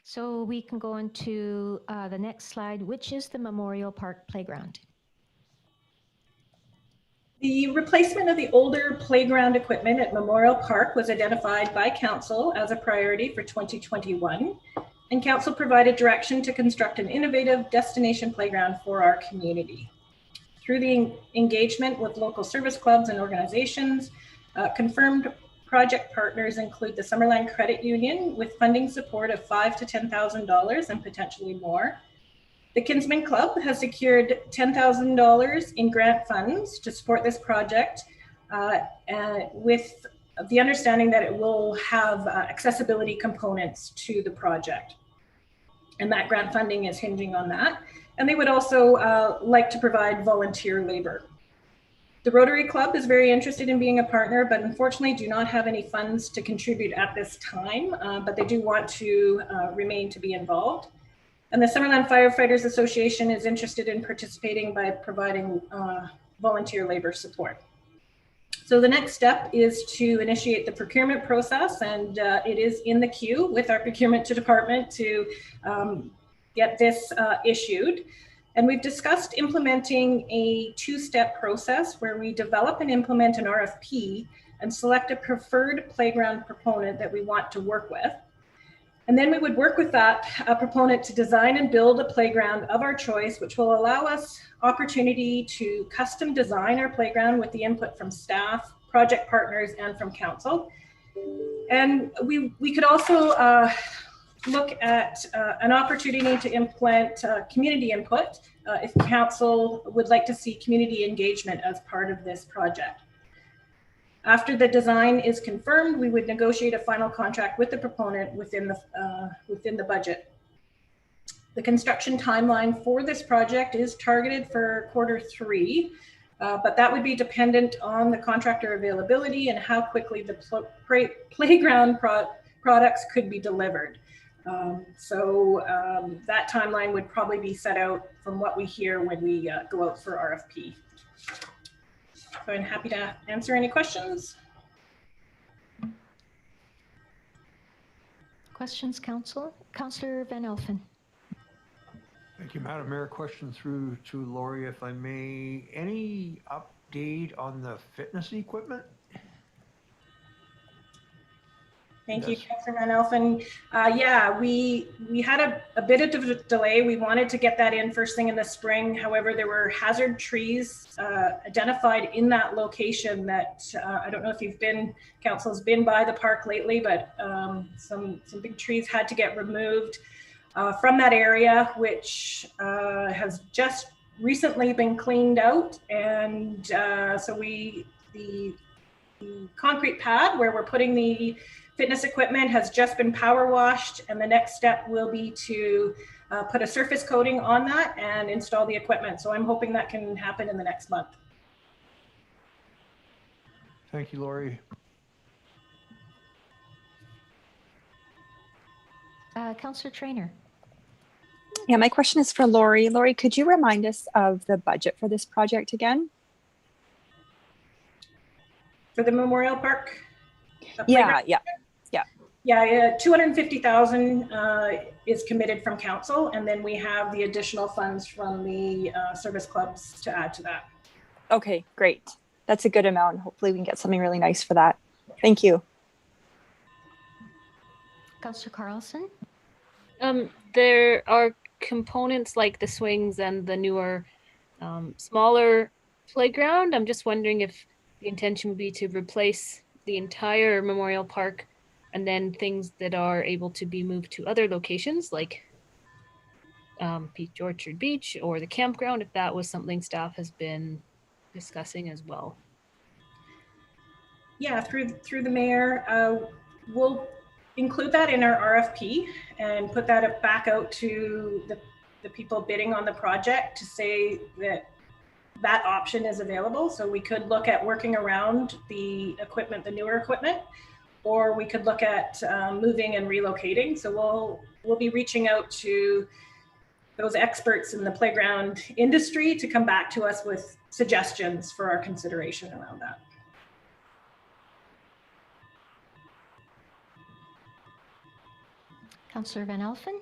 So we can go on to the next slide, which is the Memorial Park Playground. The replacement of the older playground equipment at Memorial Park was identified by Council as a priority for 2021, and Council provided direction to construct an innovative destination playground for our community. through the engagement with local service clubs and organizations. Confirmed project partners include the Summerland Credit Union with funding support of $5,000 to $10,000 and potentially more. The Kinsman Club has secured $10,000 in grant funds to support this project, with the understanding that it will have accessibility components to the project. And that grant funding is hinging on that. And they would also like to provide volunteer labor. The Rotary Club is very interested in being a partner, but unfortunately do not have any funds to contribute at this time, but they do want to remain to be involved. And the Summerland Firefighters Association is interested in participating by providing volunteer labor support. So the next step is to initiate the procurement process, and it is in the queue with our procurement department to get this issued. And we've discussed implementing a two-step process where we develop and implement an RFP and select a preferred playground proponent that we want to work with. And then we would work with that proponent to design and build a playground of our choice, which will allow us opportunity to custom design our playground with the input from staff, project partners, and from council. And we could also look at an opportunity to implement community input if council would like to see community engagement as part of this project. After the design is confirmed, we would negotiate a final contract with the proponent within the budget. The construction timeline for this project is targeted for Q3, but that would be dependent on the contractor availability and how quickly the playground products could be delivered. That timeline would probably be set out from what we hear when we go out for RFP. So I'm happy to answer any questions. Questions, Council? Councillor Van Elfen. Thank you, Madam Mayor. Question through to Lori, if I may. Any update on the fitness equipment? Thank you, Councillor Van Elfen. Yeah, we had a bit of a delay. We wanted to get that in first thing in the spring. However, there were hazard trees identified in that location that I don't know if council's been by the park lately, but some big trees had to get removed from that area, which has just recently been cleaned out. And so the concrete pad where we're putting the fitness equipment has just been power washed, and the next step will be to put a surface coating on that and install the equipment. So I'm hoping that can happen in the next month. Thank you, Lori. Councillor Traynor. Yeah, my question is for Lori. Lori, could you remind us of the budget for this project again? For the Memorial Park? Yeah. 250,000 is committed from council, and then we have the additional funds from the service clubs to add to that. Okay, great. That's a good amount. Hopefully we can get something really nice for that. Thank you. Councillor Carlson. There are components like the swings and the newer, smaller playground. I'm just wondering if the intention would be to replace the entire Memorial Park and then things that are able to be moved to other locations like Peach Orchard Beach or the campground, if that was something staff has been discussing as well. Yeah, through the mayor, we'll include that in our RFP and put that back out to the people bidding on the project to say that option is available. So we could look at working around the equipment, the newer equipment, or we could look at moving and relocating. So we'll be reaching out to those experts in the playground industry to come back to us with suggestions for our consideration around that. Councillor Van Elfen.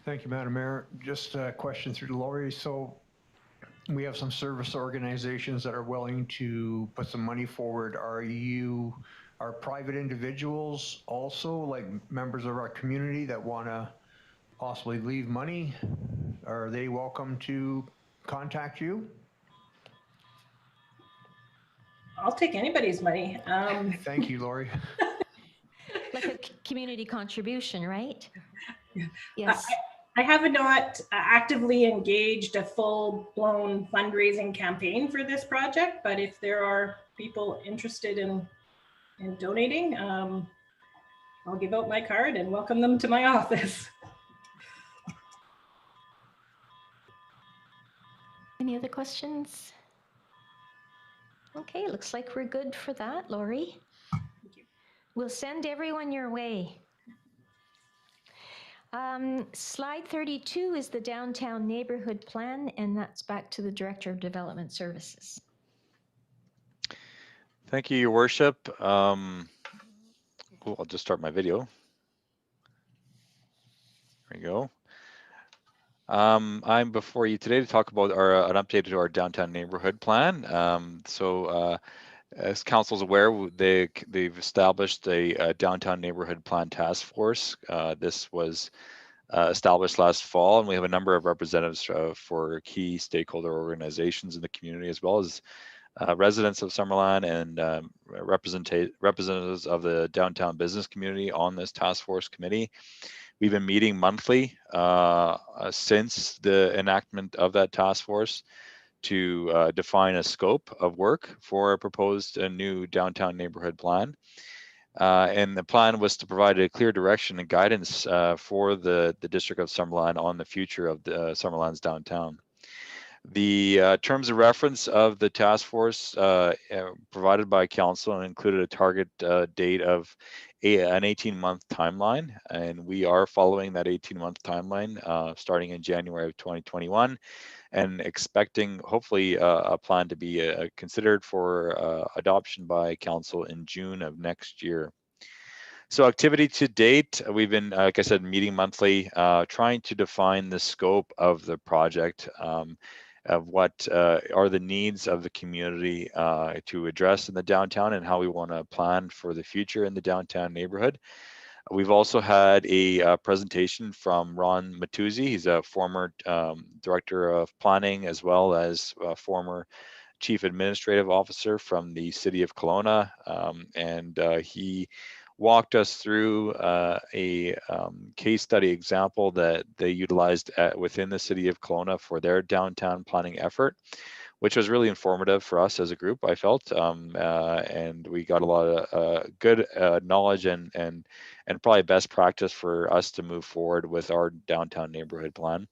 Thank you, Madam Mayor. Just a question through to Lori. So we have some service organizations that are willing to put some money forward. Are private individuals also, like members of our community that want to possibly leave money? Are they welcome to contact you? I'll take anybody's money. Thank you, Lori. Like a community contribution, right? Yeah. Yes. I have not actively engaged a full-blown fundraising campaign for this project, but if there are people interested in donating, I'll give out my card and welcome them to my office. Any other questions? Okay, looks like we're good for that, Lori. Thank you. We'll send everyone your way. Slide 32 is the downtown neighborhood plan, and that's back to the Director of Development Services. Thank you, Your Worship. I'll just start my video. There we go. I'm before you today to talk about an update to our downtown neighborhood plan. As council's aware, they've established a downtown neighborhood plan task force. This was established last fall, and we have a number of representatives for key stakeholder organizations in the community, as well as residents of Summerland and representatives of the downtown business community on this task force committee. We've been meeting monthly since the enactment of that task force to define a scope of work for a proposed new downtown neighborhood plan. And the plan was to provide a clear direction and guidance for the District of Summerland on the future of the Summerland's downtown. The terms of reference of the task force provided by council included a target date of an 18-month timeline, and we are following that 18-month timeline starting in January of 2021, and expecting hopefully a plan to be considered for adoption by council in June of next year. So activity to date, we've been, like I said, meeting monthly, trying to define the scope of the project, of what are the needs of the community to address in the downtown and how we want to plan for the future in the downtown neighborhood. We've also had a presentation from Ron Matuzzi. He's a former director of planning, as well as a former chief administrative officer from the city of Kelowna. And he walked us through a case study example that they utilized within the city of Kelowna for their downtown planning effort, which was really informative for us as a group, I felt. And we got a lot of good knowledge and probably best practice for us to move forward with our downtown neighborhood plan.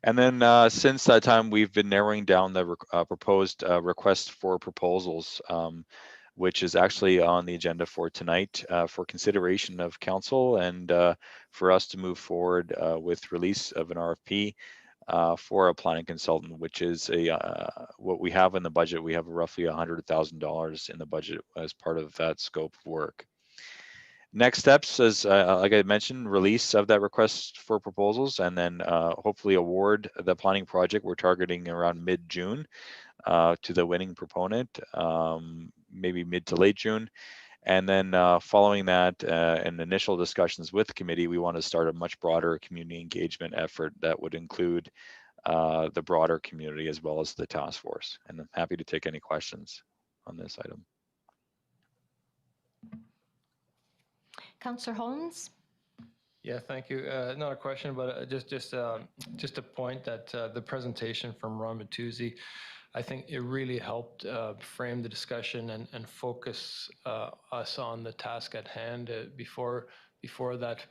And then since that time, we've been narrowing down the proposed request for proposals, which is actually on the agenda for tonight for consideration of council and for us to move forward with release of an RFP for a planning consultant, which is what we have in the budget. We have roughly $100,000 in the budget as part of that scope of work. Next steps is, like I mentioned, release of that request for proposals, and then hopefully award the planning project. We're targeting around mid-June to the winning proponent, maybe mid to late June. And then following that and initial discussions with the committee, we want to start a much broader community engagement effort that would include the broader community as well as the task force. And I'm happy to take any questions on this item. Councillor Holmes? Yeah, thank you. Not a question, but just a point that the presentation from Ron Matuzzi, I think it really helped frame the discussion and focus us on the task at hand. Before that,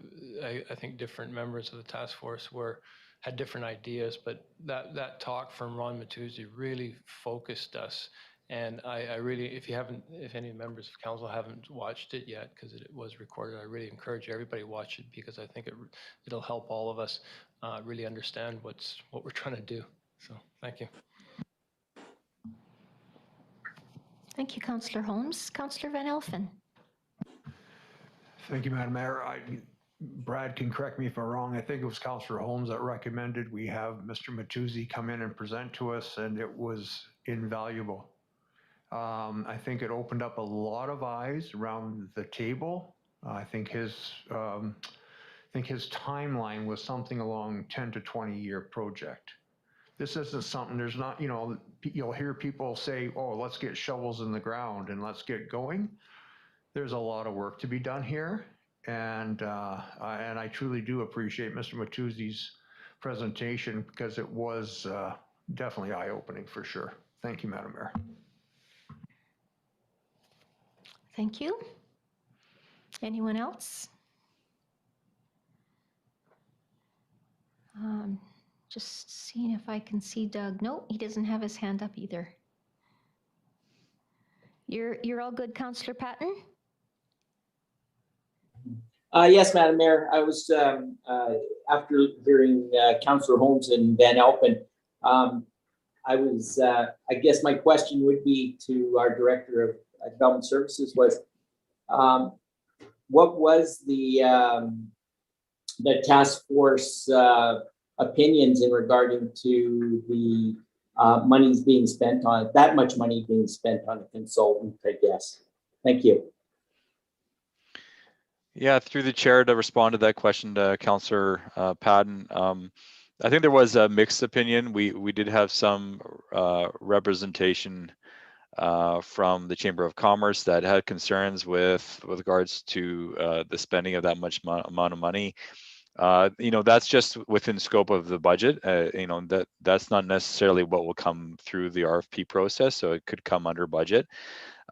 I think different members of the task force had different ideas, but that talk from Ron Matuzzi really focused us. And I really, if any members of council haven't watched it yet, because it was recorded, I really encourage everybody to watch it, because I think it'll help all of us really understand what we're trying to do. So thank you. Thank you, Councillor Holmes. Councillor Van Elfen? Thank you, Madam Mayor. Brad can correct me if I'm wrong. I think it was Councillor Holmes that recommended we have Mr. Matuzzi come in and present to us, and it was invaluable. I think it opened up a lot of eyes around the table. I think his timeline was something along 10 to 20 year project. This isn't something, there's not, you know, you'll hear people say, oh, let's get shovels in the ground and let's get going. There's a lot of work to be done here. And I truly do appreciate Mr. Matuzzi's presentation because it was definitely eye-opening for sure. Thank you, Madam Mayor. Thank you. Anyone else? Just seeing if I can see Doug. No, he doesn't have his hand up either. You're all good, Councillor Patton? Yes, Madam Mayor. I was, after hearing Councillor Holmes and Van Elpen, I was, I guess my question would be to our Director of Development Services was, what was the task force opinions in regarding to the monies being spent on, that much money being spent on a consultant, I guess? Thank you. Yeah, through the chair to respond to that question to Councillor Patton. I think there was a mixed opinion. We did have some representation from the Chamber of Commerce that had concerns with regards to the spending of that much amount of money. You know, that's just within scope of the budget. You know, that's not necessarily what will come through the RFP process, so it could come under budget.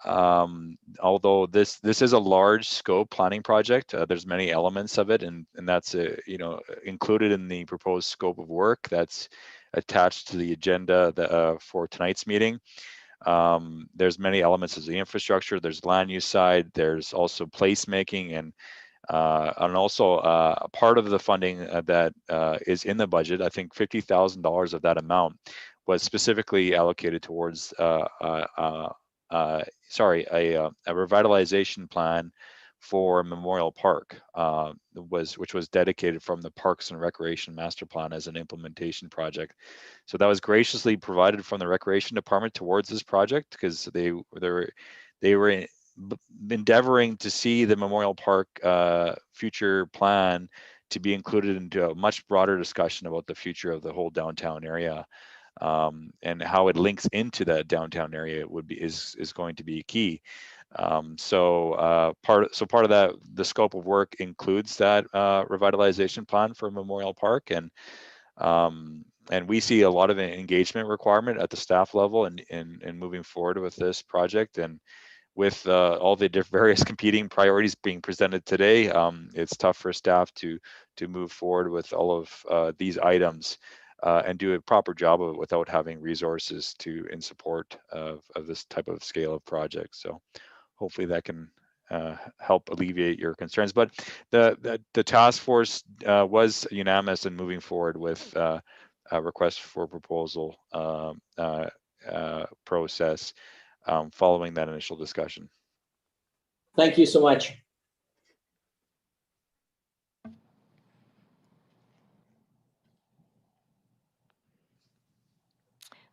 Although this is a large scope planning project, there's many elements of it, and that's you know, included in the proposed scope of work that's attached to the agenda for tonight's meeting. There's many elements of the infrastructure. There's land use side. There's also placemaking and also a part of the funding that is in the budget. I think $50,000 of that amount was specifically allocated towards a revitalization plan for Memorial Park, which was dedicated from the Parks and Recreation Master Plan as an implementation project. So that was graciously provided from the Recreation Department towards this project because they were endeavoring to see the Memorial Park future plan to be included into a much broader discussion about the future of the whole downtown area. And how it links into that downtown area is going to be key. So part of that, the scope of work includes that revitalization plan for Memorial Park, and we see a lot of engagement requirement at the staff level in moving forward with this project. And with all the various competing priorities being presented today, it's tough for staff to move forward with all of these items and do a proper job of it without having resources in support of this type of scale of project. So hopefully that can help alleviate your concerns. But the task force was unanimous in moving forward with a request for proposal process following that initial discussion. Thank you so much.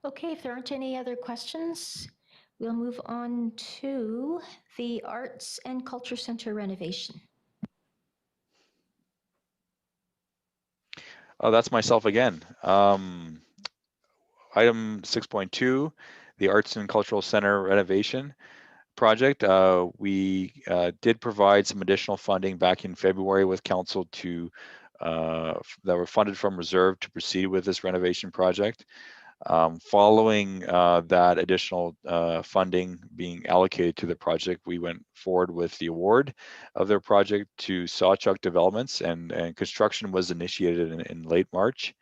Okay, if there aren't any other questions, we'll move on to the Arts and Culture Center renovation. Oh, that's myself again. Item 6.2, the Arts and Cultural Center renovation project. We did provide some additional funding back in February with council that were funded from reserve to proceed with this renovation project. Following that additional funding being allocated to the project, we went forward with the award of their project to Sawchuck Developments, and construction was initiated in late March.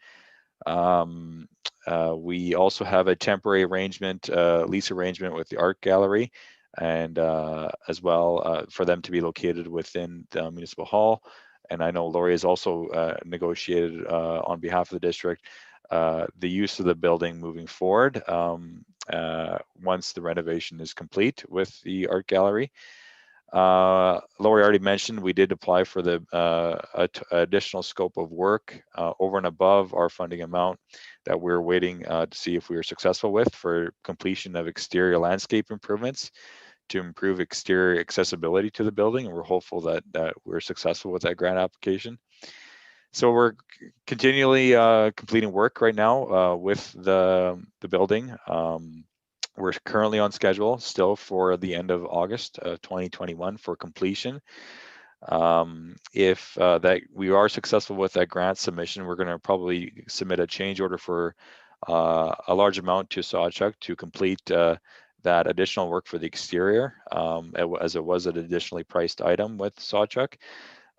We also have a temporary lease arrangement with the art gallery, and as well for them to be located within the municipal hall. And I know Lori has also negotiated on behalf of the district the use of the building moving forward once the renovation is complete with the art gallery. Lori already mentioned we did apply for the additional scope of work over and above our funding amount that we're waiting to see if we were successful with for completion of exterior landscape improvements to improve exterior accessibility to the building. And we're hopeful that we're successful with that grant application. So we're continually completing work right now with the building. We're currently on schedule still for the end of August 2021 for completion. If that we are successful with that grant submission, we're going to probably submit a change order for a large amount to Sawchuck to complete that additional work for the exterior, as it was an additionally priced item with Sawchuck,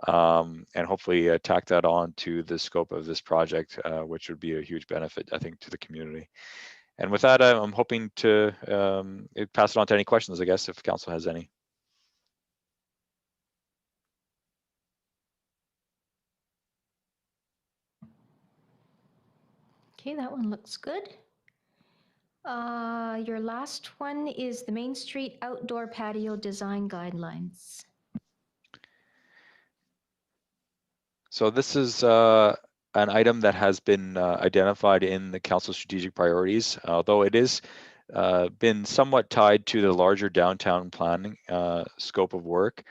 and hopefully tack that on to the scope of this project, which would be a huge benefit, I think, to the community. And with that, I'm hoping to pass it on to any questions, I guess, if council has any. Okay, that one looks good. Your last one is the Main Street Outdoor Patio Design Guidelines. So this is an item that has been identified in the council strategic priorities, although it is been somewhat tied to the larger downtown planning scope of work.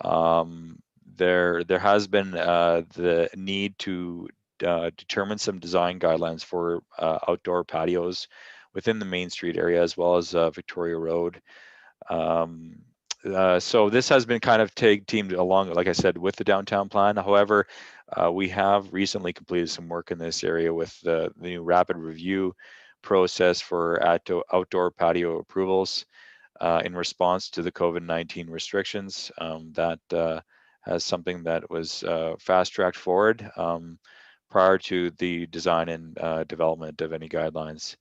There has been the need to determine some design guidelines for outdoor patios within the Main Street area, as well as Victoria Road. So this has been kind of teamed along, like I said, with the downtown plan. However, we have recently completed some work in this area with the new rapid review process for outdoor patio approvals in response to the COVID-19 restrictions. That has something that was fast-tracked forward prior to the design and development of any guidelines.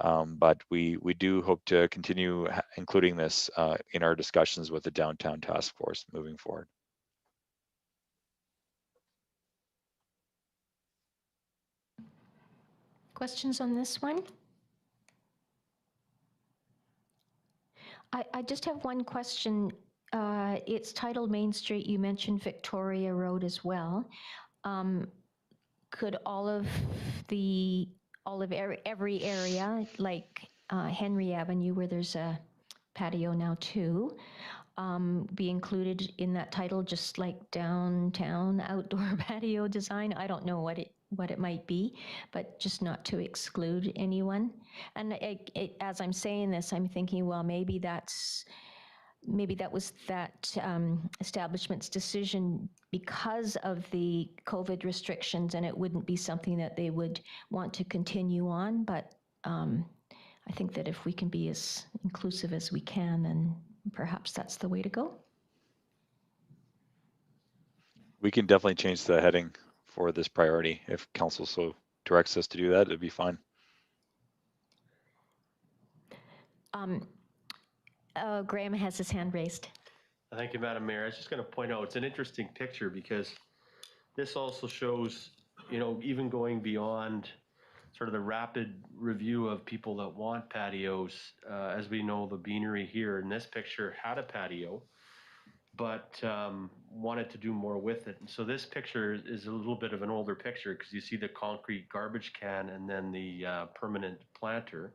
But we do hope to continue including this in our discussions with the downtown task force moving forward. Questions on this one? I just have one question. It's titled Main Street. You mentioned Victoria Road as well. Could every area, like Henry Avenue, where there's a patio now too, be included in that title, just like downtown outdoor patio design? I don't know what it might be, but just not to exclude anyone. And as I'm saying this, I'm thinking, well, maybe that was that establishment's decision because of the COVID restrictions, and it wouldn't be something that they would want to continue on. But I think that if we can be as inclusive as we can, then perhaps that's the way to go. We can definitely change the heading for this priority. If council so directs us to do that, it'd be fine. Graham has his hand raised. Thank you, Madam Mayor. I was just going to point out, it's an interesting picture because this also shows, even going beyond sort of the rapid review of people that want patios. As we know, the beanery here in this picture had a patio, but wanted to do more with it. And so this picture is a little bit of an older picture because you see the concrete garbage can and then the permanent planter.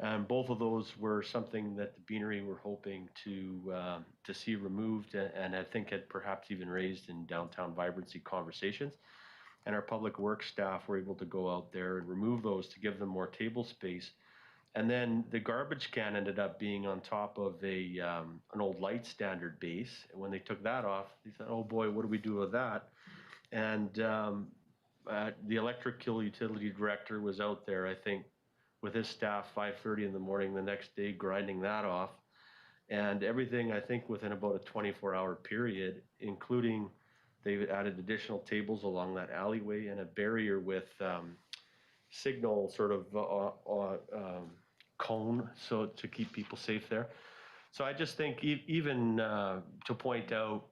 And both of those were something that the beanery were hoping to see removed, and I think had perhaps even raised in downtown vibrancy conversations. And our public works staff were able to go out there and remove those to give them more table space. And then the garbage can ended up being on top of an old light standard base. And when they took that off, they thought, oh boy, what do we do with that? And the electrical utility director was out there, I think, with his staff 5:30 in the morning the next day, grinding that off. And everything, I think, within about a 24-hour period, including they added additional tables along that alleyway and a barrier with signal sort of cone, so to keep people safe there. So I just think even to point out,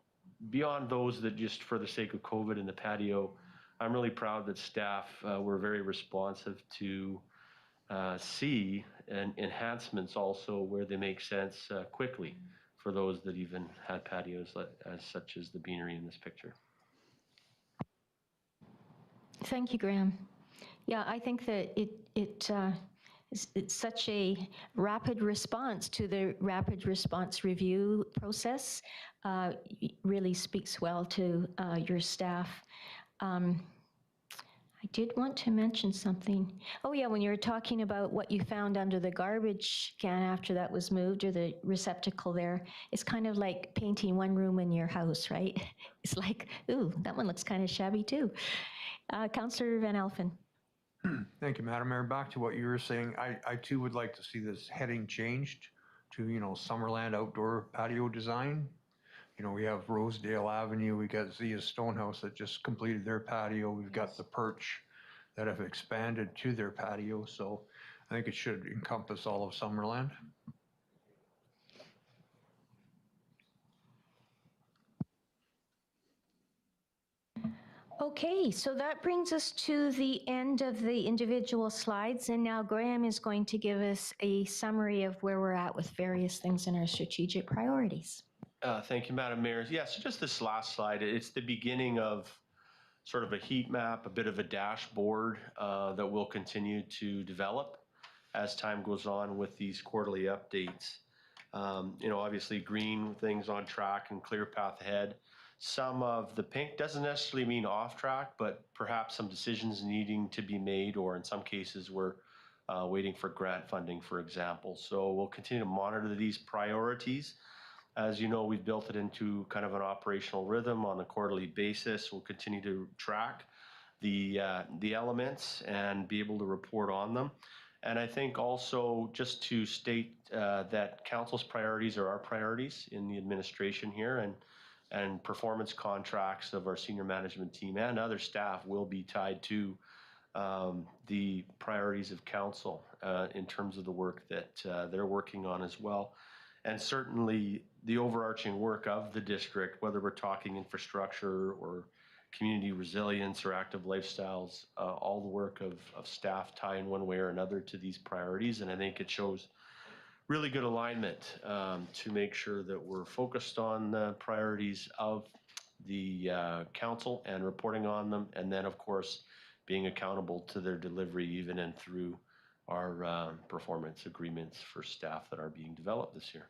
beyond those that just for the sake of COVID and the patio, I'm really proud that staff were very responsive to see enhancements also where they make sense quickly for those that even had patios as such as the beanery in this picture. Thank you, Graham. Yeah, I think that it's such a rapid response to the rapid response review process. Really speaks well to your staff. I did want to mention something. Oh yeah, when you were talking about what you found under the garbage can after that was moved, or the receptacle there, it's kind of like painting one room in your house, right? It's like, ooh, that one looks kind of shabby too. Councillor Van Alphen. Thank you, Madam Mayor. Back to what you were saying, I too would like to see this heading changed to, Summerland outdoor patio design. We have Rosedale Avenue, we got Zia Stonehouse that just completed their patio. We've got the Perch that have expanded to their patio. So I think it should encompass all of Summerland. Okay, so that brings us to the end of the individual slides, and now Graham is going to give us a summary of where we're at with various things in our strategic priorities. Thank you, Madam Mayor. Yes, just this last slide, it's the beginning of sort of a heat map, a bit of a dashboard that we'll continue to develop as time goes on with these quarterly updates. Obviously green things on track and clear path ahead. Some of the pink doesn't necessarily mean off track, but perhaps some decisions needing to be made, or in some cases we're waiting for grant funding, for example. So we'll continue to monitor these priorities. As you know, we've built it into kind of an operational rhythm on a quarterly basis. We'll continue to track the elements and be able to report on them. And I think also just to state that council's priorities are our priorities in the administration here, and performance contracts of our senior management team and other staff will be tied to the priorities of council in terms of the work that they're working on as well. And certainly the overarching work of the district, whether we're talking infrastructure or community resilience or active lifestyles, all the work of staff tie in one way or another to these priorities. And I think it shows really good alignment to make sure that we're focused on the priorities of the council and reporting on them. And then, of course, being accountable to their delivery, even and through our performance agreements for staff that are being developed this year.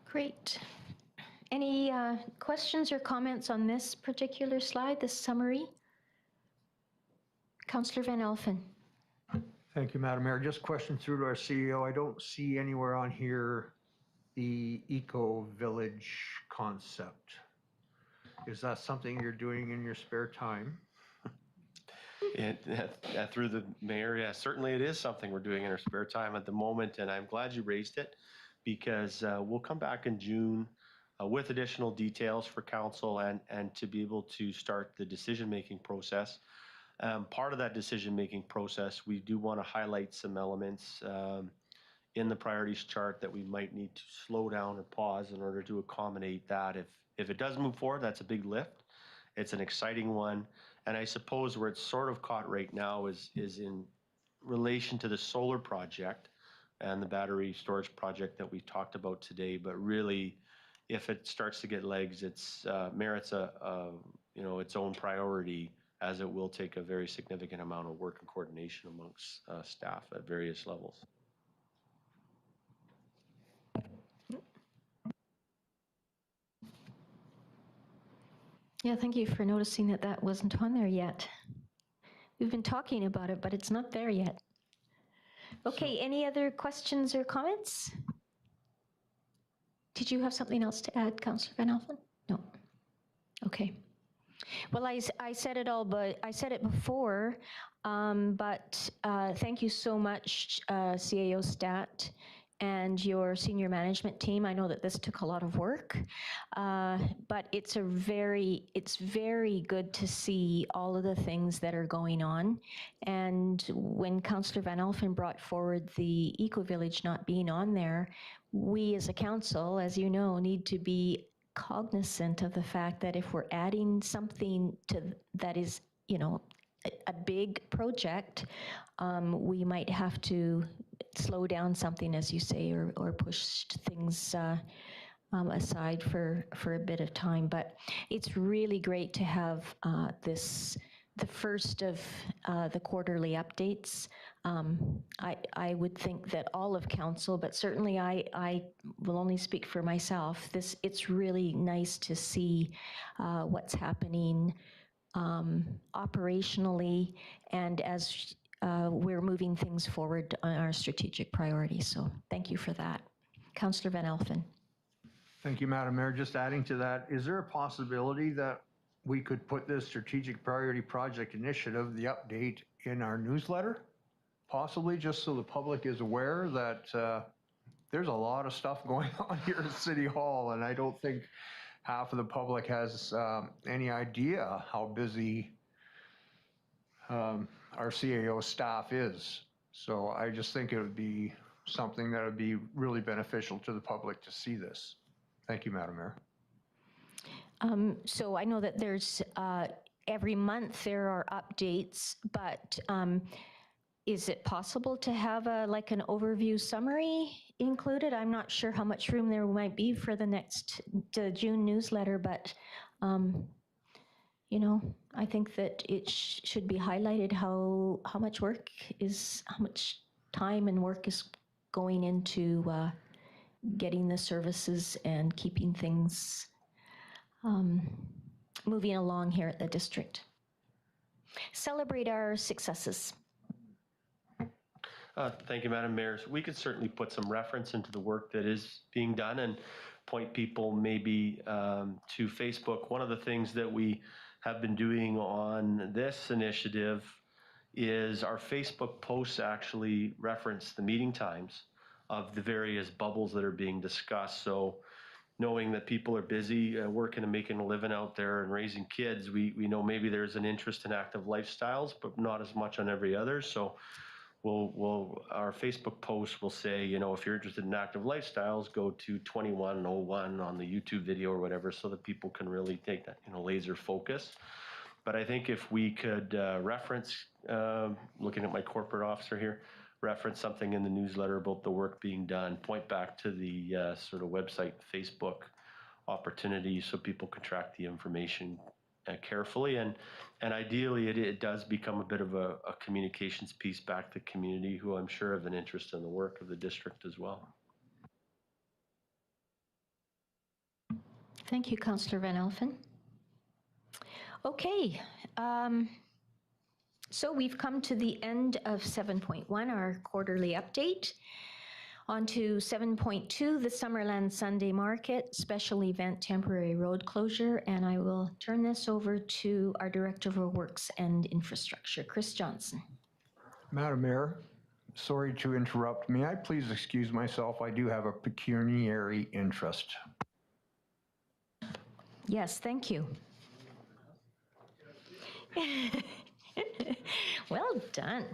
Great. Any questions or comments on this particular slide, this summary? Councillor Van Alphen. Thank you, Madam Mayor. Just question through to our CEO. I don't see anywhere on here the eco village concept. Is that something you're doing in your spare time? Through the mayor, yeah, certainly it is something we're doing in our spare time at the moment, and I'm glad you raised it, because we'll come back in June with additional details for council and to be able to start the decision-making process. Part of that decision-making process, we do want to highlight some elements in the priorities chart that we might need to slow down or pause in order to accommodate that. If it does move forward, that's a big lift. It's an exciting one. And I suppose where it's sort of caught right now is in relation to the solar project and the battery storage project that we talked about today. But really, if it starts to get legs, it's merits its own priority, as it will take a very significant amount of work and coordination amongst staff at various levels. Yeah, thank you for noticing that that wasn't on there yet. We've been talking about it, but it's not there yet. Okay, any other questions or comments? Did you have something else to add, Councillor Van Alphen? No. Okay. Well, I said it all, but I said it before, but thank you so much, CAO Stat and your senior management team. I know that this took a lot of work, but it's very good to see all of the things that are going on. And when Councillor Van Alphen brought forward the Eco-Village not being on there, we as a council, as you know, need to be cognizant of the fact that if we're adding something to that is, a big project, we might have to slow down something, as you say, or push things aside for a bit of time. But it's really great to have this the first of the quarterly updates. I would think that all of council, but certainly I will only speak for myself. It's really nice to see what's happening operationally and as we're moving things forward on our strategic priorities. So thank you for that. Councillor Van Elfen. Thank you, Madam Mayor. Just adding to that, is there a possibility that we could put this strategic priority project initiative, the update, in our newsletter? Possibly, just so the public is aware that there's a lot of stuff going on here at City Hall, and I don't think half of the public has any idea how busy our CAO staff is. So I just think it would be something that would be really beneficial to the public to see this. Thank you, Madam Mayor. So I know that there's, every month there are updates, but is it possible to have like an overview summary included? I'm not sure how much room there might be for the next June newsletter, but you know, I think that it should be highlighted how much work is, how much time and work is going into getting the services and keeping things moving along here at the district. Celebrate our successes. Thank you, Madam Mayor. So we could certainly put some reference into the work that is being done and point people maybe to Facebook. One of the things that we have been doing on this initiative is our Facebook posts actually reference the meeting times of the various bubbles that are being discussed. So knowing that people are busy working and making a living out there and raising kids, we know maybe there's an interest in active lifestyles, but not as much on every other. So our Facebook post will say, you know, if you're interested in active lifestyles, go to 2101 on the YouTube video or whatever, so that people can really take that, you know, laser focus. But I think if we could reference, looking at my corporate officer here, reference something in the newsletter about the work being done, point back to the sort of website, Facebook opportunity, so people can track the information carefully. And ideally, it does become a bit of a communications piece back to the community, who I'm sure have an interest in the work of the district as well. Thank you, Councillor Van Elfen. Okay. So we've come to the end of 7.1, our quarterly update. On to 7.2, the Summerland Sunday Market Special Event Temporary Road Closure, and I will turn this over to our Director of Works and Infrastructure, Chris Johnson. Madam Mayor, sorry to interrupt. May I please excuse myself? I do have a pecuniary interest. Yes, thank you. Well done.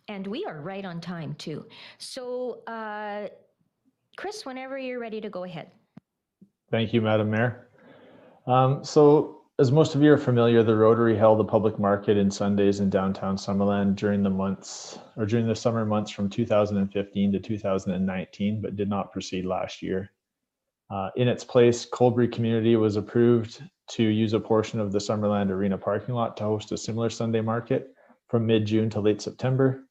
And we are right on time too. So, Chris, whenever you're ready to go ahead. Thank you, Madam Mayor. So as most of you are familiar, the Rotary held a public market in Sundays in downtown Summerland during the summer months from 2015 to 2019, but did not proceed last year. In its place, Colbury Community was approved to use a portion of the Summerland Arena parking lot to host a similar Sunday market from mid-June to late September.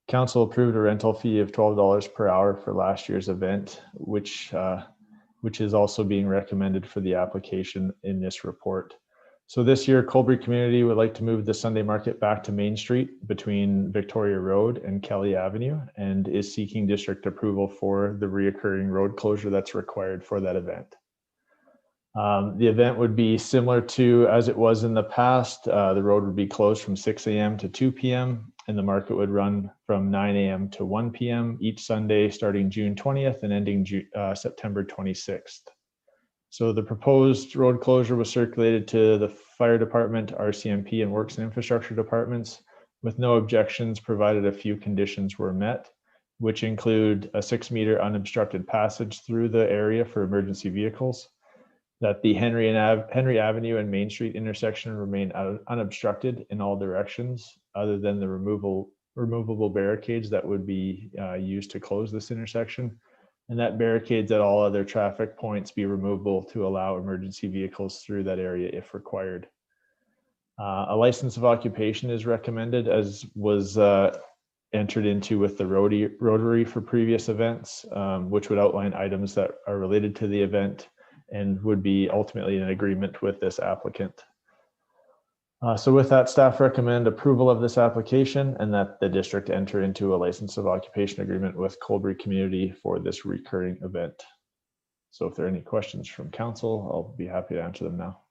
Council approved a rental fee of $12 per hour for last year's event, which is also being recommended for the application in this report. So this year, Colbury Community would like to move the Sunday market back to Main Street between Victoria Road and Kelly Avenue, and is seeking district approval for the reoccurring road closure that's required for that event. The event would be similar to as it was in the past. The road would be closed from 6 a.m. to 2 p.m. and the market would run from 9 a.m. to 1 p.m. each Sunday starting June 20th and ending September 26th. So the proposed road closure was circulated to the fire department, RCMP, and works and infrastructure departments with no objections, provided a few conditions were met, which include a 6-meter unobstructed passage through the area for emergency vehicles, that the Henry Avenue and Main Street intersection remain unobstructed in all directions, other than the removable barricades that would be used to close this intersection, and that barricades at all other traffic points be removable to allow emergency vehicles through that area if required. A license of occupation is recommended, as was entered into with the Rotary for previous events, which would outline items that are related to the event and would be ultimately in agreement with this applicant. So with that, staff recommend approval of this application and that the district enter into a license of occupation agreement with Colebury Community for this recurring event. So if there are any questions from council, I'll be happy to answer them now.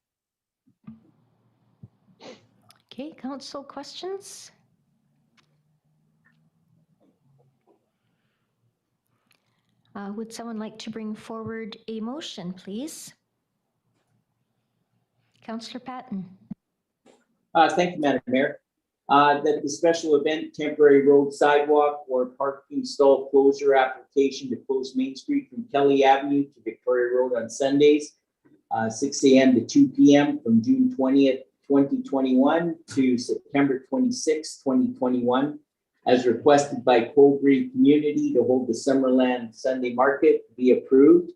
Okay, council questions? Would someone like to bring forward a motion, please? Councillor Patton. Thank you, Madam Mayor. That the special event temporary road sidewalk or parking stall closure application to close Main Street from Kelly Avenue to Victoria Road on Sundays, 6 a.m. to 2 p.m. from June 20th, 2021 to September 26, 2021, as requested by Colebury Community to hold the Summerland Sunday Market, be approved.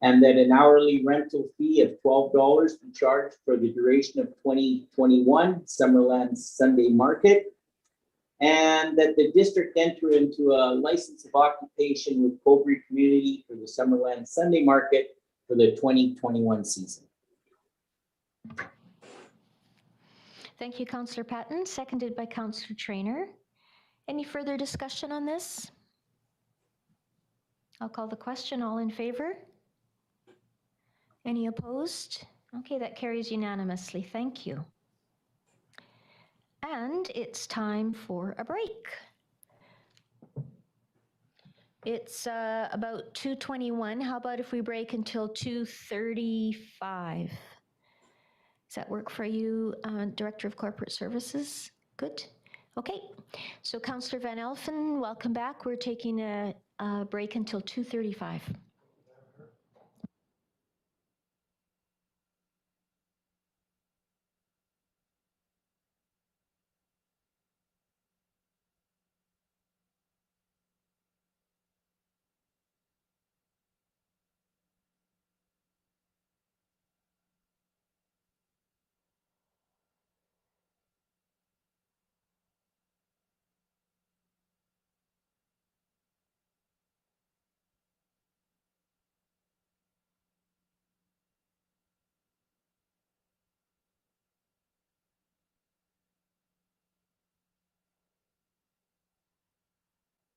And that an hourly rental fee of $12 be charged for the duration of 2021 Summerland Sunday Market. And that the district enter into a license of occupation with Colebury Community for the Summerland Sunday Market for the 2021 season. Thank you, Councillor Patton, seconded by Councillor Traynor. Any further discussion on this? I'll call the question. All in favor? Any opposed? Okay, that carries unanimously. Thank you. And it's time for a break. It's about 2:21. How about if we break until 2:35? Does that work for you, Director of Corporate Services? Good. Okay. So Councillor Van Elfen, welcome back. We're taking a break until 2:35.